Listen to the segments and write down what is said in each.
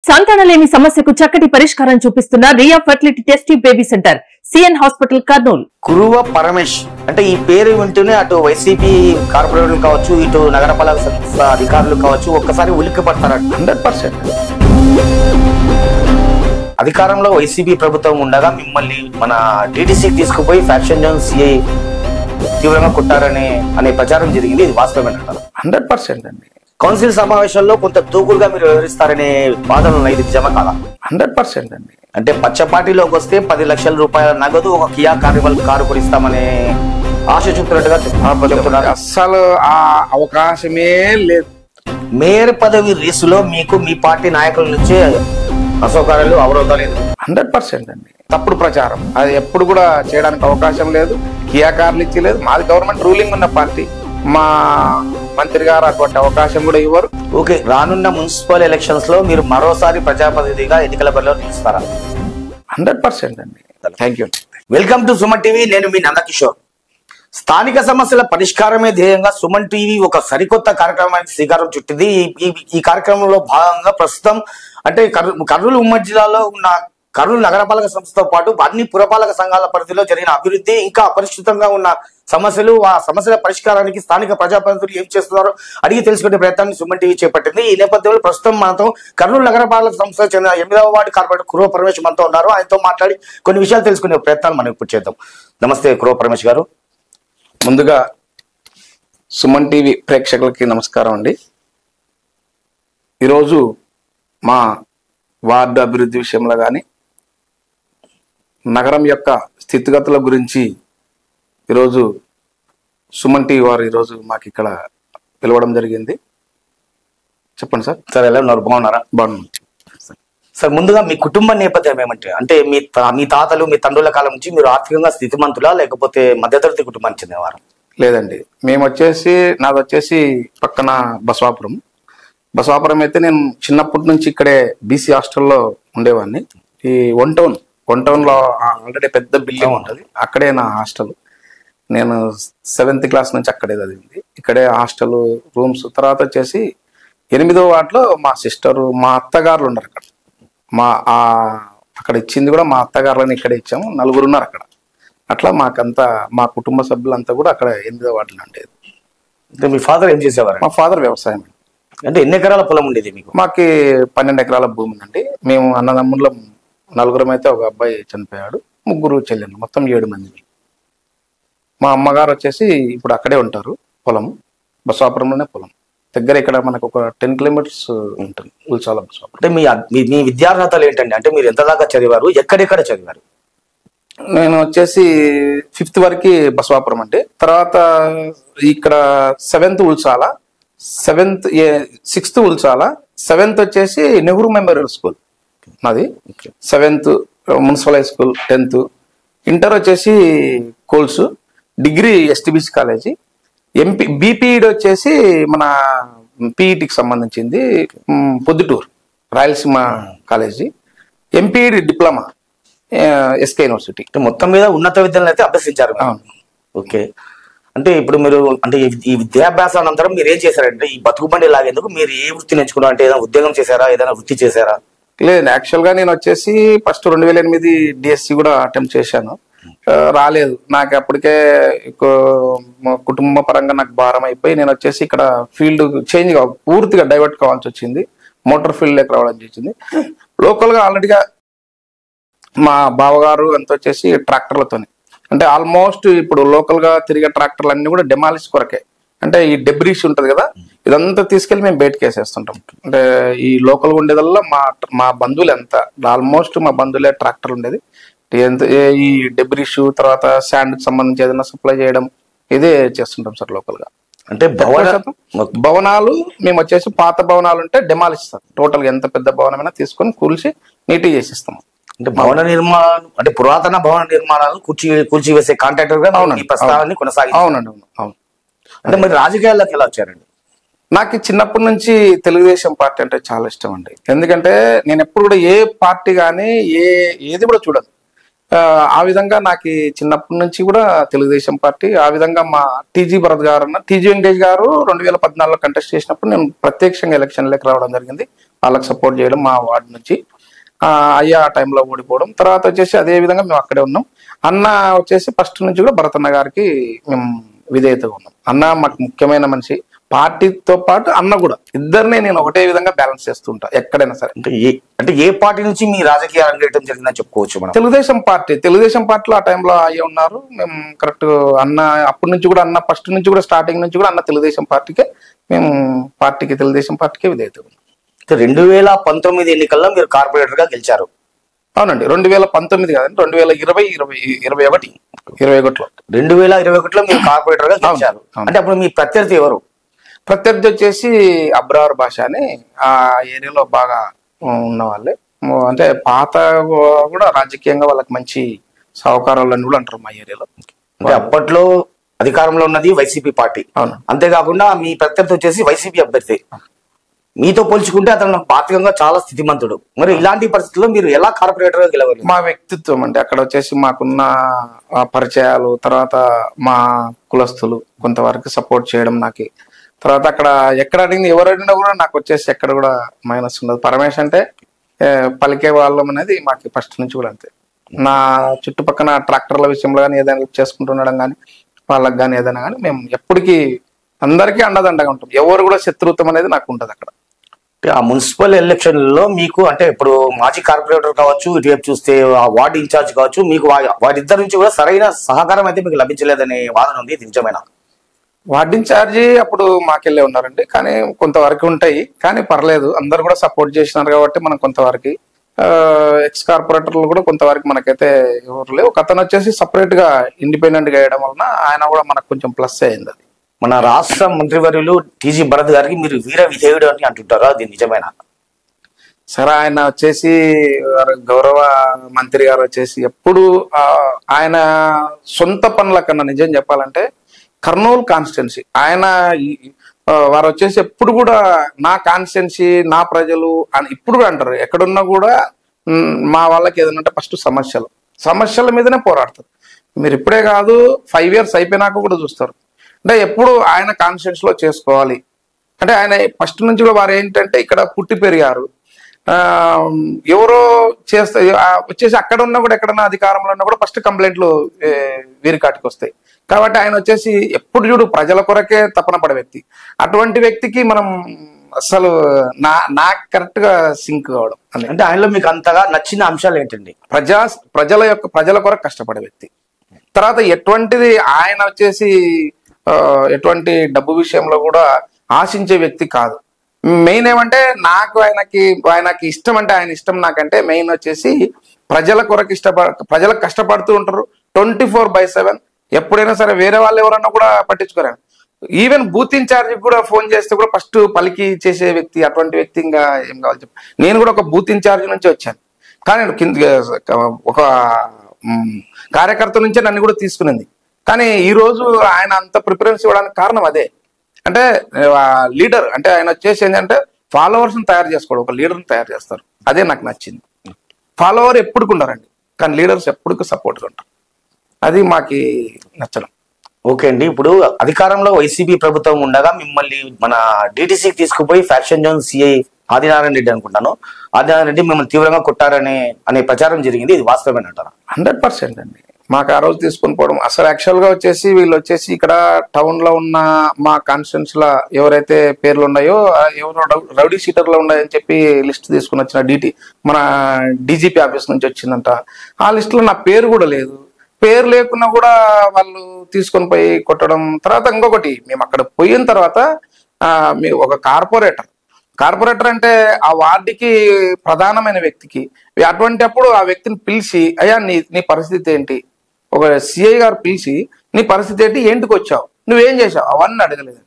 సంతానలేమి సమస్యకు చక్కటి పరిష్కారం చూపిస్తున్న Riya fertility test baby center CN hospital Kurnool. Kuruva Paramesh అంటే ఈ పేరు వింటూనే అటు వైసీపీ కార్పొరేటర్లు కావచ్చు, ఇటు నగరపాలక సంస్థ అధికారులు కావచ్చు ఒక్కసారి ఉలిక్కి పడతారంట. 100% అధికారంలో వైసీపీ ప్రభుత్వం ఉండగా మిమ్మల్ని మన టీటీసీకి తీసుకుపోయి ఫ్యాక్షన్ జోన్ సిఐ తీవ్రంగా కొట్టారనే ప్రచారం జరిగింది. ఇది వాస్తవమేనంటారు? 100% అండి. కౌన్సిల్ సమావేశంలో కొంత దూకుడుగా మీరు వ్యవహరిస్తారనే బాధలు ఉన్నాయి. ఇది నిజమా కాదా? 100% అండి. అంటే పచ్చ పార్టీలోకి వస్తే 10 లక్షల రూపాయల నగదు ఒక కియా కార్నివల్ కారు కొనిస్తామనే ఆశ చూపుతున్నట్టుగా చెప్తున్నారు. అస్సలు ఆ అవకాశమే లేదు. మేయర్ పదవి రేసులో మీకు మీ పార్టీ నాయకుల నుంచి అసౌకర్యాలు అవరోధాలు 100% అండి. తప్పుడు ప్రచారం అది ఎప్పుడు కూడా చేయడానికి అవకాశం లేదు. కియా కార్లు ఇచ్చలేదు. మాది గవర్నమెంట్ రూలింగ్ ఉన్న పార్టీ. మా మంత్రి గారు అటువంటి అవకాశం కూడా ఇవ్వరు. ఓకే, రానున్న మున్సిపల్ ఎలక్షన్స్ లో మీరు మరోసారి ప్రజాప్రతినిధిగా ఎన్నికల బరిలో నిలుస్తారా? 100% అండి. Thank you. Welcome to Suman TV. నేను మీ నందకిషోర్. స్థానిక సమస్యల పరిష్కారమే ధ్యేయంగా సుమన్ టీవీ ఒక సరికొత్త కార్యక్రమానికి శ్రీకారం చుట్టింది. ఈ కార్యక్రమంలో భాగంగా ప్రస్తుతం అంటే కర్నూలు ఉమ్మడి జిల్లాలో ఉన్న కర్నూలు నగరపాలక సంస్థతో పాటు అన్ని పురపాలక సంఘాల పరిధిలో జరిగిన అభివృద్ధి, ఇంకా అపరిష్కృతంగా ఉన్న సమస్యలు, ఆ సమస్యల పరిష్కారానికి స్థానిక ప్రజాప్రతినిధులు ఏం చేస్తున్నారో అడిగి తెలుసుకునే ప్రయత్నాన్ని సుమన్ టీవీ చేపట్టింది. ఈ నేపథ్యంలో ప్రస్తుతం మనతో కర్నూలు నగరపాలక సంస్థకు చెందిన 8వ వార్డు కార్పొరేటర్ కురువ పరమేష్ మనతో ఉన్నారు. ఆయనతో మాట్లాడి కొన్ని విషయాలు తెలుసుకునే ప్రయత్నాలు మనం ఇప్పుడు చేద్దాం. నమస్తే కురువ పరమేష్ గారు. ముందుగా సుమన్ టీవీ ప్రేక్షకులకి నమస్కారం అండి. ఈరోజు మా వార్డు అభివృద్ధి విషయంలో కానీ నగరం యొక్క స్థితిగతుల గురించి ఈరోజు సుమన్ టీవీ వారు ఈరోజు మాకు ఇక్కడ పిలవడం జరిగింది. చెప్పండి సార్. సార్ ఎలా ఉన్నారు? బాగున్నారా? బాగున్నాను సార్. ముందుగా మీ కుటుంబ నేపథ్యం ఏమంటే, అంటే మీ తాతలు మీ తండ్రుల కాలం నుంచి మీరు ఆర్థికంగా స్థితిమంతులా లేకపోతే మధ్యతరగతి కుటుంబానికి చెందేవారు? లేదండి, మేము వచ్చేసి నాది వచ్చేసి పక్కన బసవాపురం అయితే నేను చిన్నప్పటి నుంచి ఇక్కడే బీసీ హాస్టల్లో ఉండేవాడిని. ఈ వన్ టౌన్ లో ఆల్రెడీ పెద్ద బిల్డింగ్ ఉంటుంది, అక్కడే నా హాస్టల్. నేను 7th క్లాస్ నుంచి అక్కడే చదివింది. ఇక్కడే హాస్టల్ రూమ్స్. తర్వాత వచ్చేసి 8వ వార్డులో మా సిస్టరు మా అత్తగారులు ఉన్నారు అక్కడ. అక్కడ ఇచ్చింది కూడా మా అత్తగారులని ఇక్కడే ఇచ్చాము. 4 ఉన్నారు అక్కడ. అట్లా మాకంతా మా కుటుంబ సభ్యులంతా కూడా అక్కడ 8వ వార్డులో ఉండేది. అంటే మీ ఫాదర్ ఏం చేసేవారు? మా ఫాదర్ వ్యవసాయం. అంటే ఎన్ని ఎకరాల పొలం ఉండేది మీకు? మాకి 12 ఎకరాల భూమి ఉందండి. మేము అన్నదమ్ముల్లో 4 అయితే ఒక అబ్బాయి చనిపోయాడు, 3 చెల్లెళ్ళు, మొత్తం 7 మంది. మా అమ్మగారు వచ్చేసి ఇప్పుడు అక్కడే ఉంటారు. పొలం బసవాపురంలోనే పొలం దగ్గర. ఇక్కడ మనకు ఒక 10 కిలోమీటర్స్ ఉంటుంది ఉల్చాల బసవాపురం. అంటే మీ విద్యార్హతలు ఏంటండి? అంటే మీరు ఎంత దాకా చదివారు, ఎక్కడెక్కడ చదివారు? నేను వచ్చేసి 5th వరకు బసవాపురం అండి. తర్వాత ఇక్కడ 7th Ulchala, 6th Ulchala, 7th వచ్చేసి నెహ్రూ మెమోరియల్ స్కూల్ నాది. 7th municipal high school, 10th. Inter వచ్చేసి కోల్స్, డిగ్రీ ఎస్టీబీసీ కాలేజీ. బీపీఈడి వచ్చేసి మన పీఈటీకి సంబంధించింది Proddatur Rayalaseema college. MPED diploma SK university. మొత్తం మీద ఉన్నత విద్యలను అయితే అభ్యసించారు. ఓకే, అంటే ఇప్పుడు మీరు అంటే ఈ విద్యాభ్యాసం అనంతరం మీరు ఏం చేశారంటే ఈ బతుకుబండి లాగేందుకు మీరు ఏ వృత్తి నేర్చుకున్నారు? అంటే ఏదైనా ఉద్యోగం చేశారా, ఏదైనా వృత్తి చేశారా? లేదు, యాక్చువల్ గా నేను వచ్చేసి ఫస్ట్ 2008 డిఎస్సి కూడా అటెంప్ట్ చేశాను, రాలేదు. నాకు అప్పటికే కుటుంబ పరంగా నాకు భారం అయిపోయి నేను వచ్చేసి ఇక్కడ ఫీల్డ్ చేంజ్ పూర్తిగా డైవర్ట్ కావాల్సి వచ్చింది. మోటార్ ఫీల్డ్ లేక రావడం చేసింది. లోకల్ గా ఆల్రెడీగా మా బావగారు అంత వచ్చేసి ట్రాక్టర్లతోని, అంటే ఆల్మోస్ట్ ఇప్పుడు లోకల్ గా తిరిగే ట్రాక్టర్లు అన్ని కూడా డెమాలిష్ కొరకే. అంటే ఈ డెబ్రీస్ ఉంటది కదా, ఇదంతా తీసుకెళ్లి మేము బయటకు వేసేస్తుంటాం. అంటే ఈ లోకల్ గా ఉండేదల్లా మా బంధువులు ఎంత ఆల్మోస్ట్ మా బంధువులే ట్రాక్టర్ ఉండేది. ఈ డెబ్రీస్ తర్వాత శాండ్ కి సంబంధించి ఏదైనా సప్లై చేయడం ఇదే చేస్తుంటాం సార్ లోకల్ గా. అంటే భవనాలు మేము వచ్చేసి పాత భవనాలు ఉంటే డెమాలిస్తాం. టోటల్ గా ఎంత పెద్ద భవనమైనా తీసుకొని కూల్చి నీట్గా చేసిస్తాము. అంటే భవన నిర్మాణం అంటే పురాతన భవన నిర్మాణాలను కూల్చివేసే కాంట్రాక్టర్ గా ఈ ప్రస్తావాన్ని కొనసాగి. అవునండి, అవును. అంటే మరి రాజకీయాల్లోకి ఎలా వచ్చారండి? నాకు చిన్నప్పటి నుంచి తెలుగుదేశం పార్టీ అంటే చాలా ఇష్టం అండి. ఎందుకంటే నేను ఎప్పుడు కూడా ఏ పార్టీ కానీ ఏది కూడా చూడదు. ఆ విధంగా నాకు చిన్నప్పటి నుంచి కూడా తెలుగుదేశం పార్టీ. ఆ విధంగా మా టీజీ వెంకటేష్ గారు 2014లో కంటెస్ట్ చేసినప్పుడు నేను ప్రత్యక్షంగా ఎలక్షన్లోకి రావడం జరిగింది. వాళ్ళకి సపోర్ట్ చేయడం మా వార్డు నుంచి. అయ్యా ఆ టైంలో ఓడిపోవడం, తర్వాత వచ్చేసి అదే విధంగా మేము అక్కడే ఉన్నాం. అన్న వచ్చేసి ఫస్ట్ నుంచి కూడా భరతన్న గారికి మేము విధేయతగా ఉన్నాం. అన్న మాకు ముఖ్యమైన మనిషి, పార్టీతో పాటు అన్న కూడా, ఇద్దరిని నేను ఒకటే విధంగా బ్యాలెన్స్ చేస్తుంటా ఎక్కడైనా సరే. అంటే ఏ పార్టీ నుంచి మీ రాజకీయ అరంగేయడం జరిగిందని చెప్పుకోవచ్చు మనం? తెలుగుదేశం పార్టీలో ఆ టైంలో అయ్యే ఉన్నారు. మేము కరెక్ట్ అన్న అప్పటి నుంచి కూడా, అన్న ఫస్ట్ నుంచి కూడా, స్టార్టింగ్ నుంచి కూడా అన్న తెలుగుదేశం పార్టీకే, మేము తెలుగుదేశం పార్టీకే విధేయత ఉన్నాం. 2019 ఎన్నికల్లో మీరు కార్పొరేటర్ గా గెలిచారు. అవునండి, 2019 కాదండి, 2021. 2021లో మీరు కార్పొరేటర్ గా గెలిచారు. అంటే అప్పుడు మీ ప్రత్యర్థి ఎవరు? ప్రత్యర్థి వచ్చేసి అబ్రార్ భాష అని ఆ ఏరియాలో బాగా ఉన్న వాళ్ళే. అంటే పాత కూడా రాజకీయంగా వాళ్ళకి మంచి సహకారాలు అని కూడా అంటారు మా ఏరియాలో. అంటే అప్పట్లో అధికారంలో ఉన్నది వైసీపీ పార్టీ. అవును. అంతేకాకుండా మీ ప్రత్యర్థి వచ్చేసి వైసీపీ అభ్యర్థి. మీతో పోల్చుకుంటే అతను ఆర్థికంగా చాలా స్థితిమంతుడు. మరి ఇలాంటి పరిస్థితుల్లో మీరు ఎలా కార్పొరేటర్ గా గెలవాలి? మా వ్యక్తిత్వం అంటే అక్కడ వచ్చేసి మాకున్న పరిచయాలు, తర్వాత మా కులస్తులు కొంతవరకు సపోర్ట్ చేయడం నాకు. తర్వాత అక్కడ ఎక్కడ అడిగింది ఎవరు అడిగినా కూడా నాకు వచ్చేసి ఎక్కడ కూడా మైనస్ ఉండదు. పరమేశ్ అంటే పలికే వాళ్ళం అనేది మాకు ఫస్ట్ నుంచి కూడా అంతే. నా చుట్టుపక్కల ట్రాక్టర్ల విషయంలో కానీ ఏదైనా చేసుకుంటుండడం కానీ, వాళ్ళకి కానీ ఏదైనా కానీ మేము ఎప్పటికీ అందరికీ అండదండగా ఉంటాం. ఎవరు కూడా శత్రుత్వం అనేది నాకు ఉంటుంది అక్కడ. ఆ మున్సిపల్ ఎలక్షన్లలో మీకు అంటే ఇప్పుడు మాజీ కార్పొరేటర్ కావచ్చు, ఇటువైపు చూస్తే ఆ వార్డు ఇన్ఛార్జ్ కావచ్చు, మీకు వారిద్దరి నుంచి కూడా సరైన సహకారం అయితే మీకు లభించలేదనే వాదన ఉంది. ఇది నిజమేనా? వార్డు ఇన్ఛార్జి అప్పుడు మాకెళ్ళే ఉన్నారండి, కానీ కొంతవరకు ఉంటాయి, కానీ పర్లేదు, అందరు కూడా సపోర్ట్ చేసినారు కాబట్టి మనం కొంతవరకు. ఎక్స్ కార్పొరేటర్లు కూడా కొంతవరకు మనకైతే ఎవరు లేవు. ఒక అతను వచ్చేసి సపరేట్ గా ఇండిపెండెంట్ గా వేయడం వలన ఆయన కూడా మనకు కొంచెం ప్లస్ అయింది. అది మన రాష్ట్ర మంత్రివర్యులు టీజీ భరత్ గారికి మీరు వీర విధేయుడు అని అంటుంటారా? అది నిజమేనా? సరే, ఆయన వచ్చేసి గౌరవ మంత్రి గారు వచ్చేసి ఎప్పుడు ఆయన సొంత పనుల కన్నా నిజం చెప్పాలంటే కర్నూలు కాన్స్టిట్యున్సీ ఆయన వారు వచ్చేసి ఎప్పుడు కూడా నా కాన్స్టిట్యున్సీ, నా ప్రజలు అని ఇప్పుడు కూడా అంటారు. ఎక్కడున్నా కూడా మా వాళ్ళకి ఏదైనా ఫస్ట్ సమస్యల మీదనే పోరాడతారు. మీరు ఇప్పుడే కాదు, 5 years అయిపోయినాక కూడా చూస్తారు. అంటే ఎప్పుడు ఆయన కాన్స్టిట్యున్సీ లో చేసుకోవాలి అంటే ఆయన ఫస్ట్ నుంచి కూడా వారు ఏంటంటే ఇక్కడ పుట్టి పెరిగారు. ఎవరో చేస్తే వచ్చేసి అక్కడ ఉన్నా కూడా, ఎక్కడన్నా అధికారంలో ఉన్నా కూడా ఫస్ట్ కంప్లైంట్లు వీరికాటికి వస్తాయి. కాబట్టి ఆయన వచ్చేసి ఎప్పుడు చూడు ప్రజల కొరకే తపన పడే వ్యక్తి. అటువంటి వ్యక్తికి మనం అసలు నాకు కరెక్ట్ గా సింక్ కావడం అంటే ఆయనలో మీకు అంతగా నచ్చిన అంశాలు ఏంటండి? ప్రజల కొరకు కష్టపడే వ్యక్తి. తర్వాత ఎటువంటిది ఆయన వచ్చేసి ఎటువంటి డబ్బు విషయంలో కూడా ఆశించే వ్యక్తి కాదు. మెయిన్ ఏమంటే ఆయనకి ఇష్టం అంటే ఆయన ఇష్టం నాకంటే మెయిన్ వచ్చేసి ప్రజల కొరకు ప్రజలకు కష్టపడుతూ ఉంటారు 24/7. ఎప్పుడైనా సరే వేరే వాళ్ళు ఎవరన్నా కూడా పట్టించుకోరు. ఈవెన్ బూత్ ఇన్ఛార్జ్ కూడా ఫోన్ చేస్తే కూడా ఫస్ట్ పలికి చేసే వ్యక్తి. అటువంటి వ్యక్తి ఇంకా ఏం కావాలి చెప్పు. నేను కూడా ఒక బూత్ ఇన్ఛార్జ్ నుంచి వచ్చాను, కానీ ఒక కార్యకర్త నుంచే నన్ను కూడా తీసుకునింది. కానీ ఈ రోజు ఆయన అంత ప్రిఫరెన్స్ ఇవ్వడానికి కారణం అదే. అంటే లీడర్ అంటే ఆయన వచ్చేసి ఏంటంటే ఫాలోవర్స్ని తయారు చేసుకోవడం, ఒక లీడర్ని తయారు చేస్తారు. అదే నాకు నచ్చింది. ఫాలోవర్ ఎప్పటికి ఉన్నారండి, కానీ లీడర్స్ ఎప్పటికీ సపోర్ట్గా ఉంటారు. అది మాకి నచ్చడం. ఓకే అండి, ఇప్పుడు అధికారంలో వైసీపీ ప్రభుత్వం ఉండగా మిమ్మల్ని మన డిటిసికి తీసుకుపోయి faction zone CI Adinarayana Reddy అనుకుంటాను, ఆదినారాయణ రెడ్డి మిమ్మల్ని తీవ్రంగా కొట్టారనే ప్రచారం జరిగింది. ఇది వాస్తవమేనంటారా? 100% అండి. మాకు ఆ రోజు తీసుకొని పోవడం అసలు యాక్చువల్ గా వచ్చేసి వీళ్ళు వచ్చేసి ఇక్కడ టౌన్ లో ఉన్న మా కాన్స్టిట్యున్సీ లో ఎవరైతే పేర్లు ఉన్నాయో ఎవరో రౌడీ షీటర్లో ఉన్నాయని చెప్పి లిస్ట్ తీసుకుని వచ్చిన మన డీజీపీ ఆఫీస్ నుంచి వచ్చిందంట. ఆ లిస్ట్ లో నా పేరు కూడా లేదు. పేరు లేకున్నా కూడా వాళ్ళు తీసుకొని పోయి కొట్టడం. తర్వాత ఇంకొకటి, మేము అక్కడ పోయిన తర్వాత మీ ఒక కార్పొరేటర్ అంటే ఆ వార్డుకి ప్రధానమైన వ్యక్తికి, అటువంటి అప్పుడు ఆ వ్యక్తిని పిలిచి అయ్యా నీ పరిస్థితి ఏంటి, ఒక సిఐ గారు పిలిచి నీ పరిస్థితి ఏంటి, ఏంటికి వచ్చావు, నువ్వేం చేసావు అవన్నీ అడగలేదు.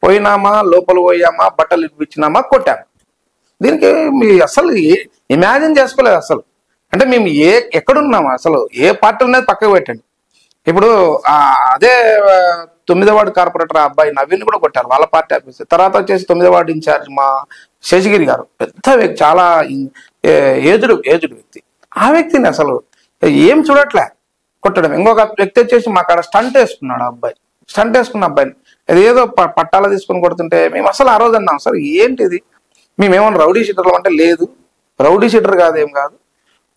పోయినామా, లోపల పోయామా, బట్టలు ఇప్పించినామా, కొట్టాము. దీనికి మీ అసలు ఇమాజిన్ చేసుకోలేదు అసలు. అంటే మేము ఎక్కడున్నాము అసలు, ఏ పార్టీ అనేది పక్కకు పెట్టండి. ఇప్పుడు అదే 9వ వార్డు కార్పొరేటర్ అబ్బాయి నవీన్ కూడా కొట్టారు, వాళ్ళ పార్టీ ఆఫీస్. తర్వాత వచ్చేసి 9వ వార్డు ఇన్ఛార్జ్ మా శేషగిరి గారు, పెద్ద వ్యక్తి, చాలా ఏజుడు వ్యక్తి. ఆ వ్యక్తిని అసలు ఏం చూడట్లే కొట్టడం. ఇంకొక వ్యక్తి వచ్చేసి మా కాడ స్టంట్ వేసుకున్నాడు. స్టంట్ వేసుకున్న అబ్బాయిని ఏదో పట్టాల తీసుకొని కొడుతుంటే మేము అసలు ఆ రోజు అన్నాం, అసలు ఏంటిది, మేమేమన్నా రౌడీ షీటర్లు అంటే లేదు, రౌడీ షీటర్ కాదేం కాదు,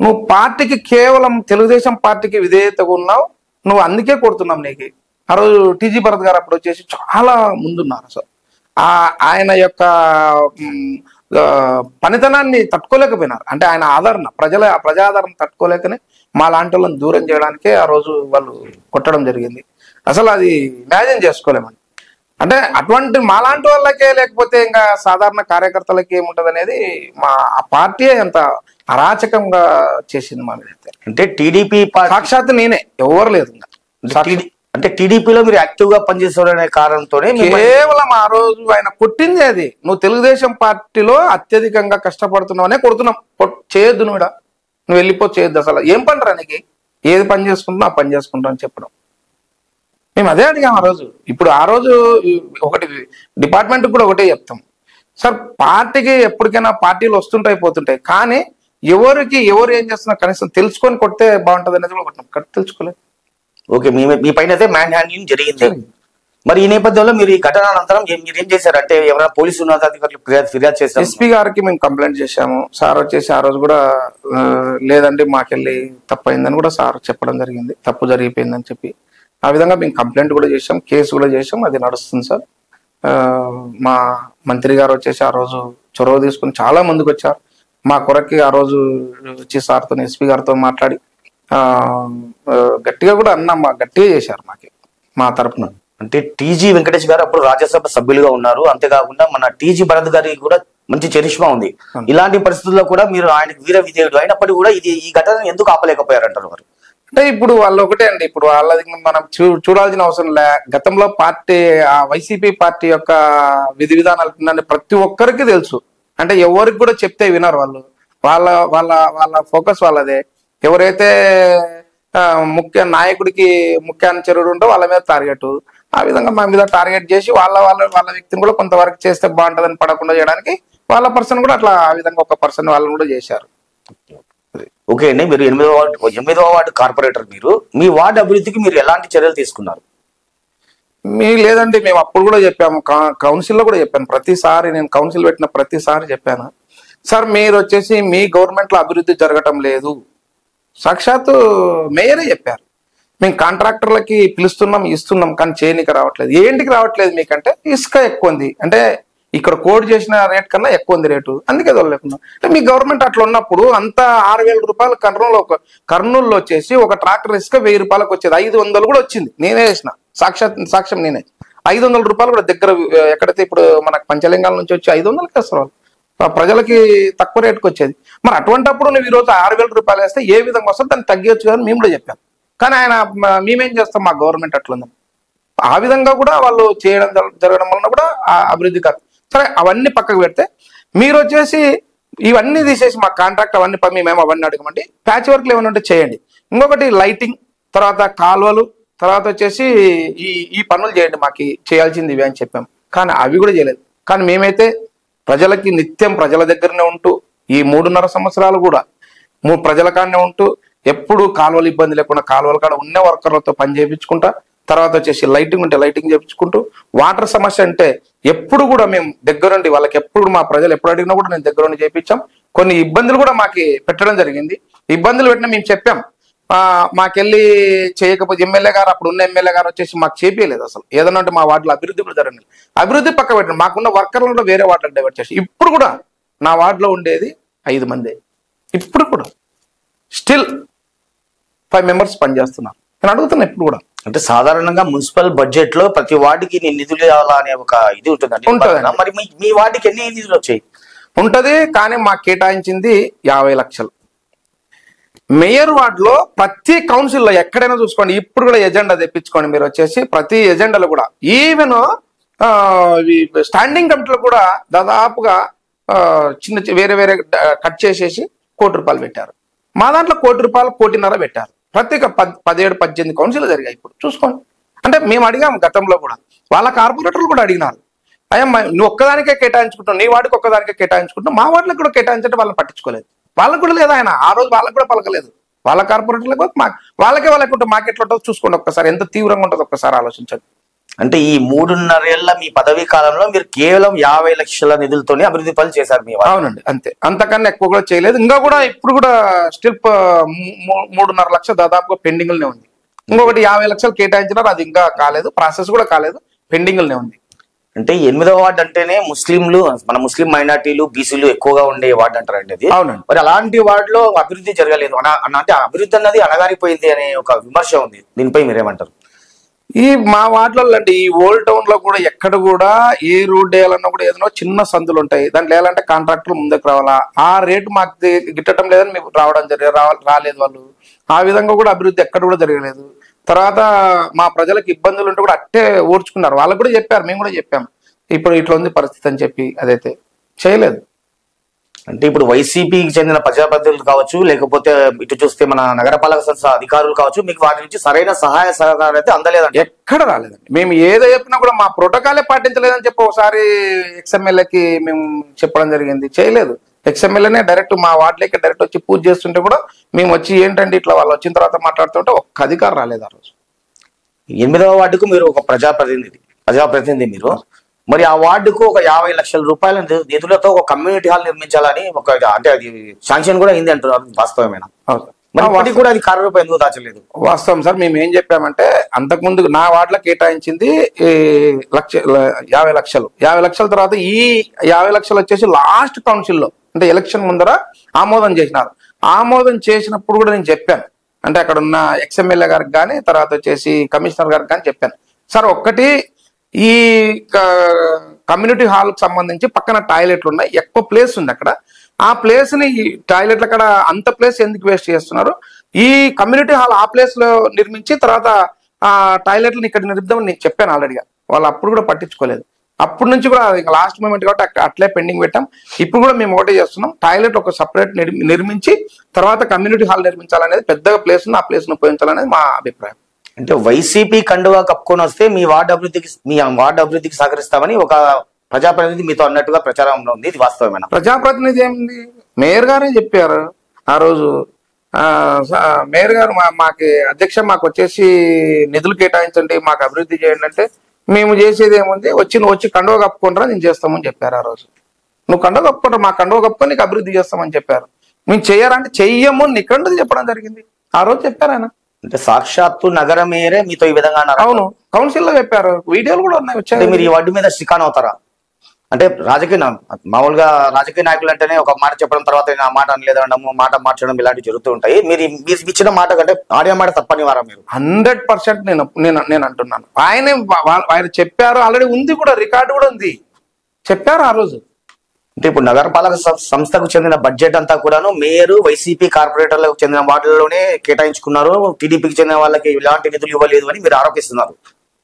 నువ్వు పార్టీకి కేవలం తెలుగుదేశం పార్టీకి విధేయతగా ఉన్నావు, నువ్వు అందుకే కొడుతున్నాం నీకు. ఆ రోజు టీజీ భరత్ గారు అప్పుడు వచ్చేసి చాలా ముందున్నారు. అసలు ఆయన యొక్క పనితనాన్ని తట్టుకోలేకపోయినారు. అంటే ఆయన ఆదరణ, ప్రజాదరణ తట్టుకోలేకనే మా లాంటి వాళ్ళని దూరం చేయడానికే ఆ రోజు వాళ్ళు కొట్టడం జరిగింది. అసలు అది ఇమాజిన్ చేసుకోలేమండి. అంటే అటువంటి మా లాంటి వాళ్ళకే, లేకపోతే ఇంకా సాధారణ కార్యకర్తలకి ఏముంటది అనేది మా ఆ పార్టీ ఎంత అరాచకంగా చేసింది మా మీద. అంటే టీడీపీ సాక్షాత్ నేనే, ఎవరు లేదు. అంటే టీడీపీలో మీరు యాక్టివ్ గా పనిచేస్తారనే కారణంతోనే కేవలం ఆ రోజు ఆయన కొట్టింది అది, నువ్వు తెలుగుదేశం పార్టీలో అత్యధికంగా కష్టపడుతున్నావనే కొడుతున్నాం, చేయొద్దు నువ్వు, నువ్వు వెళ్ళిపో, చేయొద్దు, అసలు ఏం పనిరా నీకు, ఏది పని చేసుకుంటున్నా ఆ పని చేసుకుంటావు అని చెప్పడం. మేము అదే అడిగాం ఆ రోజు. ఇప్పుడు ఆ రోజు ఒకటి డిపార్ట్మెంట్కి కూడా ఒకటే చెప్తాం సార్, పార్టీకి ఎప్పటికైనా పార్టీలు వస్తుంటాయి పోతుంటాయి, కానీ ఎవరు ఏం చేస్తున్నారు కనీసం తెలుసుకొని కొడితే బాగుంటుంది అనేది కూడా తెలుసుకోలేదు. ఓకే, మీ పైన అయితే మ్యాన్ హ్యాండ్లింగ్ జరిగింది. మరి ఈ నేపథ్యంలో మీరు ఈ ఘటన అనంతరం మీరు ఏం చేశారు? అంటే ఎవరైనా పోలీసు ఉన్నతాధికారులు ఫిర్యాదు చేశారు? ఎస్పీ గారికి మేము కంప్లైంట్ చేశాము. సార్ వచ్చేసి ఆ రోజు కూడా లేదండి మాకెళ్ళి తప్పైందని కూడా సార్ చెప్పడం జరిగింది, తప్పు జరిగిపోయిందని చెప్పి. ఆ విధంగా మేము కంప్లైంట్ కూడా చేశాం, కేసు కూడా చేశాం, అది నడుస్తుంది సార్. మా మంత్రి గారు వచ్చేసి ఆ రోజు చొరవ తీసుకుని చాలా ముందుకు వచ్చారు. మా కొరకి ఆ రోజు వచ్చి సార్తో, ఎస్పీ గారితో మాట్లాడి గట్టిగా కూడా అన్నాం, గట్టిగా చేశారు మా తరపున. అంటే టీజీ వెంకటేష్ గారు అప్పుడు రాజ్యసభ సభ్యులుగా ఉన్నారు, అంతేకాకుండా మన టీజీ భరత్ గారికి కూడా మంచి చరిష్మా ఉంది. ఇలాంటి పరిస్థితుల్లో కూడా మీరు ఆయనకు వీర విధేయుడు అయినప్పటికీ కూడా ఈ ఘటనను ఎందుకు ఆపలేకపోయారంటారు వారు? అంటే ఇప్పుడు వాళ్ళు ఒకటే అండి, ఇప్పుడు వాళ్ళది మనం చూడాల్సిన అవసరం లే. గతంలో పార్టీ వైసీపీ పార్టీ యొక్క విధి విధానాలు ప్రతి ఒక్కరికి తెలుసు. అంటే ఎవరికి కూడా చెప్తే వినరు వాళ్ళు, వాళ్ళ ఫోకస్ వాళ్ళదే. ఎవరైతే ముఖ్య నాయకుడికి ముఖ్య అనుచరుడు ఉంటో వాళ్ళ మీద టార్గెట్, ఆ విధంగా మా మీద టార్గెట్ చేసి వాళ్ళ వ్యక్తిని కూడా కొంతవరకు చేస్తే బాగుంటుందని పడకుండా చేయడానికి వాళ్ళ పర్సన్ కూడా అట్లా ఆ విధంగా ఒక పర్సన్ వాళ్ళని కూడా చేశారు. ఓకే అండి, మీరు 8వ వార్డు కార్పొరేటర్, మీరు మీ వార్డు అభివృద్ధికి మీరు ఎలాంటి చర్యలు తీసుకున్నారు? లేదండి, మేము అప్పుడు కూడా చెప్పాము, కౌన్సిల్లో కూడా చెప్పాను. ప్రతిసారి నేను కౌన్సిల్ పెట్టిన ప్రతిసారి చెప్పాను, సార్ మీరు వచ్చేసి మీ గవర్నమెంట్ లో అభివృద్ధి జరగటం లేదు. సాక్షాత్తు మేయరే చెప్పారు, మేము కాంట్రాక్టర్లకి పిలుస్తున్నాం, ఇస్తున్నాం, కానీ చేయనికి రావట్లేదు. ఏంటికి రావట్లేదు మీకంటే ఇసుక ఎక్కువ ఉంది, అంటే ఇక్కడ కోడ్ చేసిన రేట్ కన్నా ఎక్కువ ఉంది రేటు, అందుకే వదలలేకుండా. అంటే మీ గవర్నమెంట్ అట్లా ఉన్నప్పుడు అంత 6,000 రూపాయలు కర్నూలులో వచ్చేసి ఒక ట్రాక్టర్ ఇసుక 1,000 రూపాయలకు వచ్చేది, 500 కూడా వచ్చింది, నేనే వేసిన, సాక్ష్యం నేనే. 500 రూపాయలు కూడా దగ్గర, ఎక్కడైతే ఇప్పుడు మనకు పంచలింగాల నుంచి వచ్చి 500కి వేస్తారు వాళ్ళు, ప్రజలకి తక్కువ రేటుకి వచ్చేది. మరి అటువంటిప్పుడు నువ్వు ఈరోజు 6,000 రూపాయలు వేస్తే ఏ విధంగా వస్తుంది, దాన్ని తగ్గవచ్చు కానీ మేము కూడా చెప్పాం. కానీ ఆయన మేమేం చేస్తాం, మా గవర్నమెంట్ అట్లుంది, ఆ విధంగా కూడా వాళ్ళు జరగడం వలన కూడా అభివృద్ధి కాదు. సరే అవన్నీ పక్కకు పెడితే మీరు వచ్చేసి ఇవన్నీ తీసేసి మా కాంట్రాక్ట్ అవన్నీ మేమేమో అవన్నీ అడగమండి, ప్యాచ్ వర్క్లు ఏమైనా ఉంటే చేయండి. ఇంకొకటి లైటింగ్, తర్వాత కాలువలు, తర్వాత వచ్చేసి ఈ పనులు చేయండి, మాకు చేయాల్సింది ఇవి అని చెప్పాం. కానీ అవి కూడా చేయలేదు. కానీ మేమైతే ప్రజలకి నిత్యం ప్రజల దగ్గరనే ఉంటూ ఈ 3.5 సంవత్సరాలు కూడా ప్రజల కాడనే ఉంటూ ఎప్పుడు కాలువలు ఇబ్బంది లేకుండా కాలువల కాడ ఉన్న వర్కర్లతో పని చేయించుకుంటా, తర్వాత వచ్చేసి లైటింగ్ ఉంటే లైటింగ్ చేయించుకుంటూ, వాటర్ సమస్య అంటే ఎప్పుడు కూడా మేము దగ్గరుండి వాళ్ళకి ఎప్పుడు మా ప్రజలు ఎప్పుడు అడిగినా కూడా నేను దగ్గరుండి చేయించాం. కొన్ని ఇబ్బందులు కూడా మాకు పెట్టడం జరిగింది, ఇబ్బందులు పెట్టినా మేము చెప్పాం. మాకెళ్ళి చేయకపోతే ఎమ్మెల్యే గారు, అప్పుడు ఉన్న ఎమ్మెల్యే గారు వచ్చేసి మాకు చేపియలేదు అసలు. ఏదన్నా అంటే మా వార్డులో అభివృద్ధి కూడా జరగలేదు, అభివృద్ధి పక్క పెట్టండి, మాకున్న వర్కర్లు కూడా వేరే వార్డులకు డైవర్ట్ చేసి ఇప్పుడు కూడా నా వార్డులో ఉండేది 5 మంది, ఇప్పుడు కూడా స్టిల్ 5 మెంబర్స్ పనిచేస్తున్నారు. నేను అడుగుతున్నా ఇప్పుడు కూడా. అంటే సాధారణంగా మున్సిపల్ బడ్జెట్ లో ప్రతి వార్డుకి నిధులు ఇవ్వాలా అనే ఒక ఇది ఉంటుందండి. మరి మీ వార్డుకి ఎన్ని నిధులు వచ్చాయి? ఉంటది, కానీ మాకు కేటాయించింది 50 లక్షలు. మేయర్ వార్డులో ప్రతి కౌన్సిల్లో ఎక్కడైనా చూసుకోండి, ఇప్పుడు కూడా ఎజెండా తెప్పించుకోండి మీరు వచ్చేసి, ప్రతి ఎజెండాలో కూడా ఈవెన్ స్టాండింగ్ కమిటీలో కూడా దాదాపుగా వేరే కట్ చేసేసి ₹1,00,00,000 పెట్టారు. మా దాంట్లో ₹1,00,00,000, 1,50,00,000 పెట్టారు. ప్రతి 17-18 కౌన్సిల్ జరిగాయి ఇప్పుడు చూసుకోండి. అంటే మేము అడిగాము గతంలో కూడా, వాళ్ళ కార్పొరేటర్లు కూడా అడిగినారు, అయ్యా నువ్వు ఒక్కదానికే కేటాయించుకుంటావు, నీ వాడికి ఒక్కదానికే కేటాయించుకుంటావు, మా వాటికి కూడా కేటాయించంటే వాళ్ళని పట్టించుకోలేదు. వాళ్ళకు కూడా లేదు ఆయన, ఆ రోజు వాళ్ళకు కూడా పలకలేదు. వాళ్ళ కార్పొరేటర్లకు వాళ్ళకే వాళ్ళకుంటే మాకెట్లా ఉంటుందో చూసుకోండి ఒక్కసారి, ఎంత తీవ్రంగా ఉంటుందో ఒక్కసారి ఆలోచించండి. అంటే ఈ 3.5 ఏళ్ల మీ పదవీ కాలంలో మీరు కేవలం 50 లక్షల నిధులతోనే అభివృద్ధి పనులు చేశారు మీ వాళ్ళు. అవునండి, అంతే, అంతకన్నా ఎక్కువ కూడా చేయలేదు. ఇంకా కూడా ఇప్పుడు కూడా స్టిల్ 3.5 లక్షలు దాదాపుగా పెండింగ్లనే ఉంది. ఇంకొకటి 50 లక్షలు కేటాయించినారు, అది ఇంకా కాలేదు, ప్రాసెస్ కూడా కాలేదు, పెండింగ్లనే ఉంది. అంటే 8వ వార్డు అంటేనే ముస్లింలు, మన ముస్లిం మైనార్టీలు, బీసీలు ఎక్కువగా ఉండే వార్డు అంటారండి అది. అవునండి. మరి అలాంటి వార్డులో అభివృద్ధి జరగలేదు, అంటే అభివృద్ధి అన్నది అణగారిపోయింది అనే ఒక విమర్శ ఉంది. దీనిపై మీరేమంటారు? ఈ మా వార్డులలో అంటే ఈ ఓల్డ్ టౌన్ లో కూడా ఎక్కడ కూడా ఏ రోడ్ వేయాలన్నా కూడా ఏదైనా చిన్న సందులు ఉంటాయి. దాంట్లో వేయాలంటే కాంట్రాక్టర్ ముందుకు రావాలా, ఆ రేటు మాకు గిట్టడం లేదని మీకు రాలేదు వాళ్ళు. ఆ విధంగా కూడా అభివృద్ధి ఎక్కడ కూడా జరగలేదు. తర్వాత మా ప్రజలకు ఇబ్బందులు ఉంటే కూడా అట్టే ఓర్చుకున్నారు. వాళ్ళకు కూడా చెప్పారు, మేము కూడా చెప్పాం ఇప్పుడు ఇట్లా ఉంది పరిస్థితి అని చెప్పి, అదైతే చేయలేదు. అంటే ఇప్పుడు వైసీపీకి చెందిన ప్రజాప్రతినిధులు కావచ్చు, లేకపోతే ఇటు చూస్తే మన నగరపాలక సంస్థ అధికారులు కావచ్చు, మీకు వాటి నుంచి సరైన సహాయ సహకారం అయితే అందలేదండి? ఎక్కడ రాలేదండి. మేము ఏదో చెప్పినా కూడా మా ప్రోటోకాలే పాటించలేదని చెప్పి ఒకసారి ఎక్స్ఎమ్మెల్యేకి మేము చెప్పడం జరిగింది, చేయలేదు. ఎక్స్ఎమ్మెల్యేనే డైరెక్ట్ మా వార్డులోకి డైరెక్ట్ వచ్చి పూజ చేస్తుంటే కూడా మేము వచ్చి ఏంటంటే ఇట్లా వాళ్ళు వచ్చిన తర్వాత మాట్లాడుతుంటే ఒక్క అధికారం రాలేదు ఆ రోజు. 8వ వార్డుకు మీరు ఒక ప్రజాప్రతినిధి మీరు, మరి ఆ వార్డుకు ఒక 50 లక్షల రూపాయల నిధులతో ఒక కమ్యూనిటీ హాల్ నిర్మించాలని ఒక, అంటే అది శాంక్షన్ కూడా అయింది అంటున్నారు, వాస్తవమేనా? మరి ఇప్పటికి కూడా అది కార్యరూపం ఎందుకు దాచలేదు? వాస్తవం సార్, మేము ఏం చెప్పామంటే అంతకుముందు నా వార్డులో కేటాయించింది 50 లక్షలు. 50 లక్షల తర్వాత ఈ 50 లక్షలు వచ్చేసి లాస్ట్ కౌన్సిల్లో అంటే ఎలక్షన్ ముందర ఆమోదం చేసినారు. ఆమోదం చేసినప్పుడు కూడా నేను చెప్పాను, అంటే అక్కడ ఉన్న ఎక్స్ఎమ్మెల్యే గారికి కానీ తర్వాత వచ్చేసి కమిషనర్ గారికి కానీ చెప్పాను, సార్ ఒక్కటి ఈ కమ్యూనిటీ హాల్ కు సంబంధించి పక్కన టాయిలెట్లు ఉన్నాయి, ఎక్కువ ప్లేస్ ఉంది అక్కడ, ఆ ప్లేస్ ని టాయిలెట్లు అక్కడ అంత ప్లేస్ ఎందుకు వేస్ట్ చేస్తున్నారు, ఈ కమ్యూనిటీ హాల్ ఆ ప్లేస్ లో నిర్మించి తర్వాత ఆ టాయిలెట్లను ఇక్కడ నిర్మిద్దామని నేను చెప్పాను ఆల్రెడీగా. వాళ్ళు అప్పుడు కూడా పట్టించుకోలేదు. అప్పటి నుంచి కూడా ఇంకా లాస్ట్ మూమెంట్ కాబట్టి అట్లే పెండింగ్ పెట్టాం. ఇప్పుడు కూడా మేము ఒకటే చేస్తున్నాం, టాయిలెట్ ఒక సపరేట్ నిర్మించి తర్వాత కమ్యూనిటీ హాల్ నిర్మించాలనేది, పెద్దగా ప్లేస్ ఉంది ఆ ప్లేస్ ను ఉపయోగించాలనేది మా అభిప్రాయం. అంటే వైసీపీ కండువా కప్పుకొని వస్తే మీ వార్డు అభివృద్ధికి సహకరిస్తామని ఒక ప్రజాప్రతినిధి మీతో అన్నట్టుగా ప్రచారంలో ఉంది, ఇది వాస్తవమేనా? ప్రజాప్రతినిధి ఏముంది, మేయర్ గారే చెప్పారు ఆ రోజు. మేయర్ గారు మాకు అధ్యక్ష మాకు వచ్చేసి నిధులు కేటాయించండి, మాకు అభివృద్ధి చేయండి అంటే, మేము చేసేది ఏముంది, నువ్వు వచ్చి కండువ కప్పుకుంటారా నేను చేస్తామని చెప్పారు ఆ రోజు. నువ్వు కండువ కప్పుకుంటారు, మా కండువ కప్పుకొని నీకు అభివృద్ధి చేస్తామని చెప్పారు. మేము చెయ్యారంటే చెయ్యము నికండు చెప్పడం జరిగింది ఆ రోజు, చెప్పారు ఆయన. అంటే సాక్షాత్తు నగర మేయరే మీతో ఈ విధంగా అన్నారు? అవును, కౌన్సిల్ లో చెప్పారు, వీడియోలు కూడా ఉన్నాయి వచ్చాయి. మీరు ఈ వార్డు మీద స్టికాన్ అవుతారా? అంటే మామూలుగా రాజకీయ నాయకులు అంటేనే ఒక మాట చెప్పడం తర్వాత ఆ మాట అనలేదు అనడము, మాట మార్చడం ఇలాంటివి జరుగుతూ ఉంటాయి. మీరు ఇచ్చిన మాట కంటే ఆడియో మాట తప్పని వారా మీరు? 100% నేను అంటున్నాను. ఆయన చెప్పారు, ఆల్రెడీ ఉంది కూడా, రికార్డు కూడా ఉంది, చెప్పారు ఆ రోజు. అంటే ఇప్పుడు నగరపాలక సంస్థకు చెందిన బడ్జెట్ అంతా కూడాను మేయర్, వైసీపీ కార్పొరేటర్లకు చెందిన వార్డులలోనే కేటాయించుకున్నారు, టీడీపీకి చెందిన వాళ్ళకి ఇలాంటి నిధులు ఇవ్వలేదు అని మీరు ఆరోపిస్తున్నారు.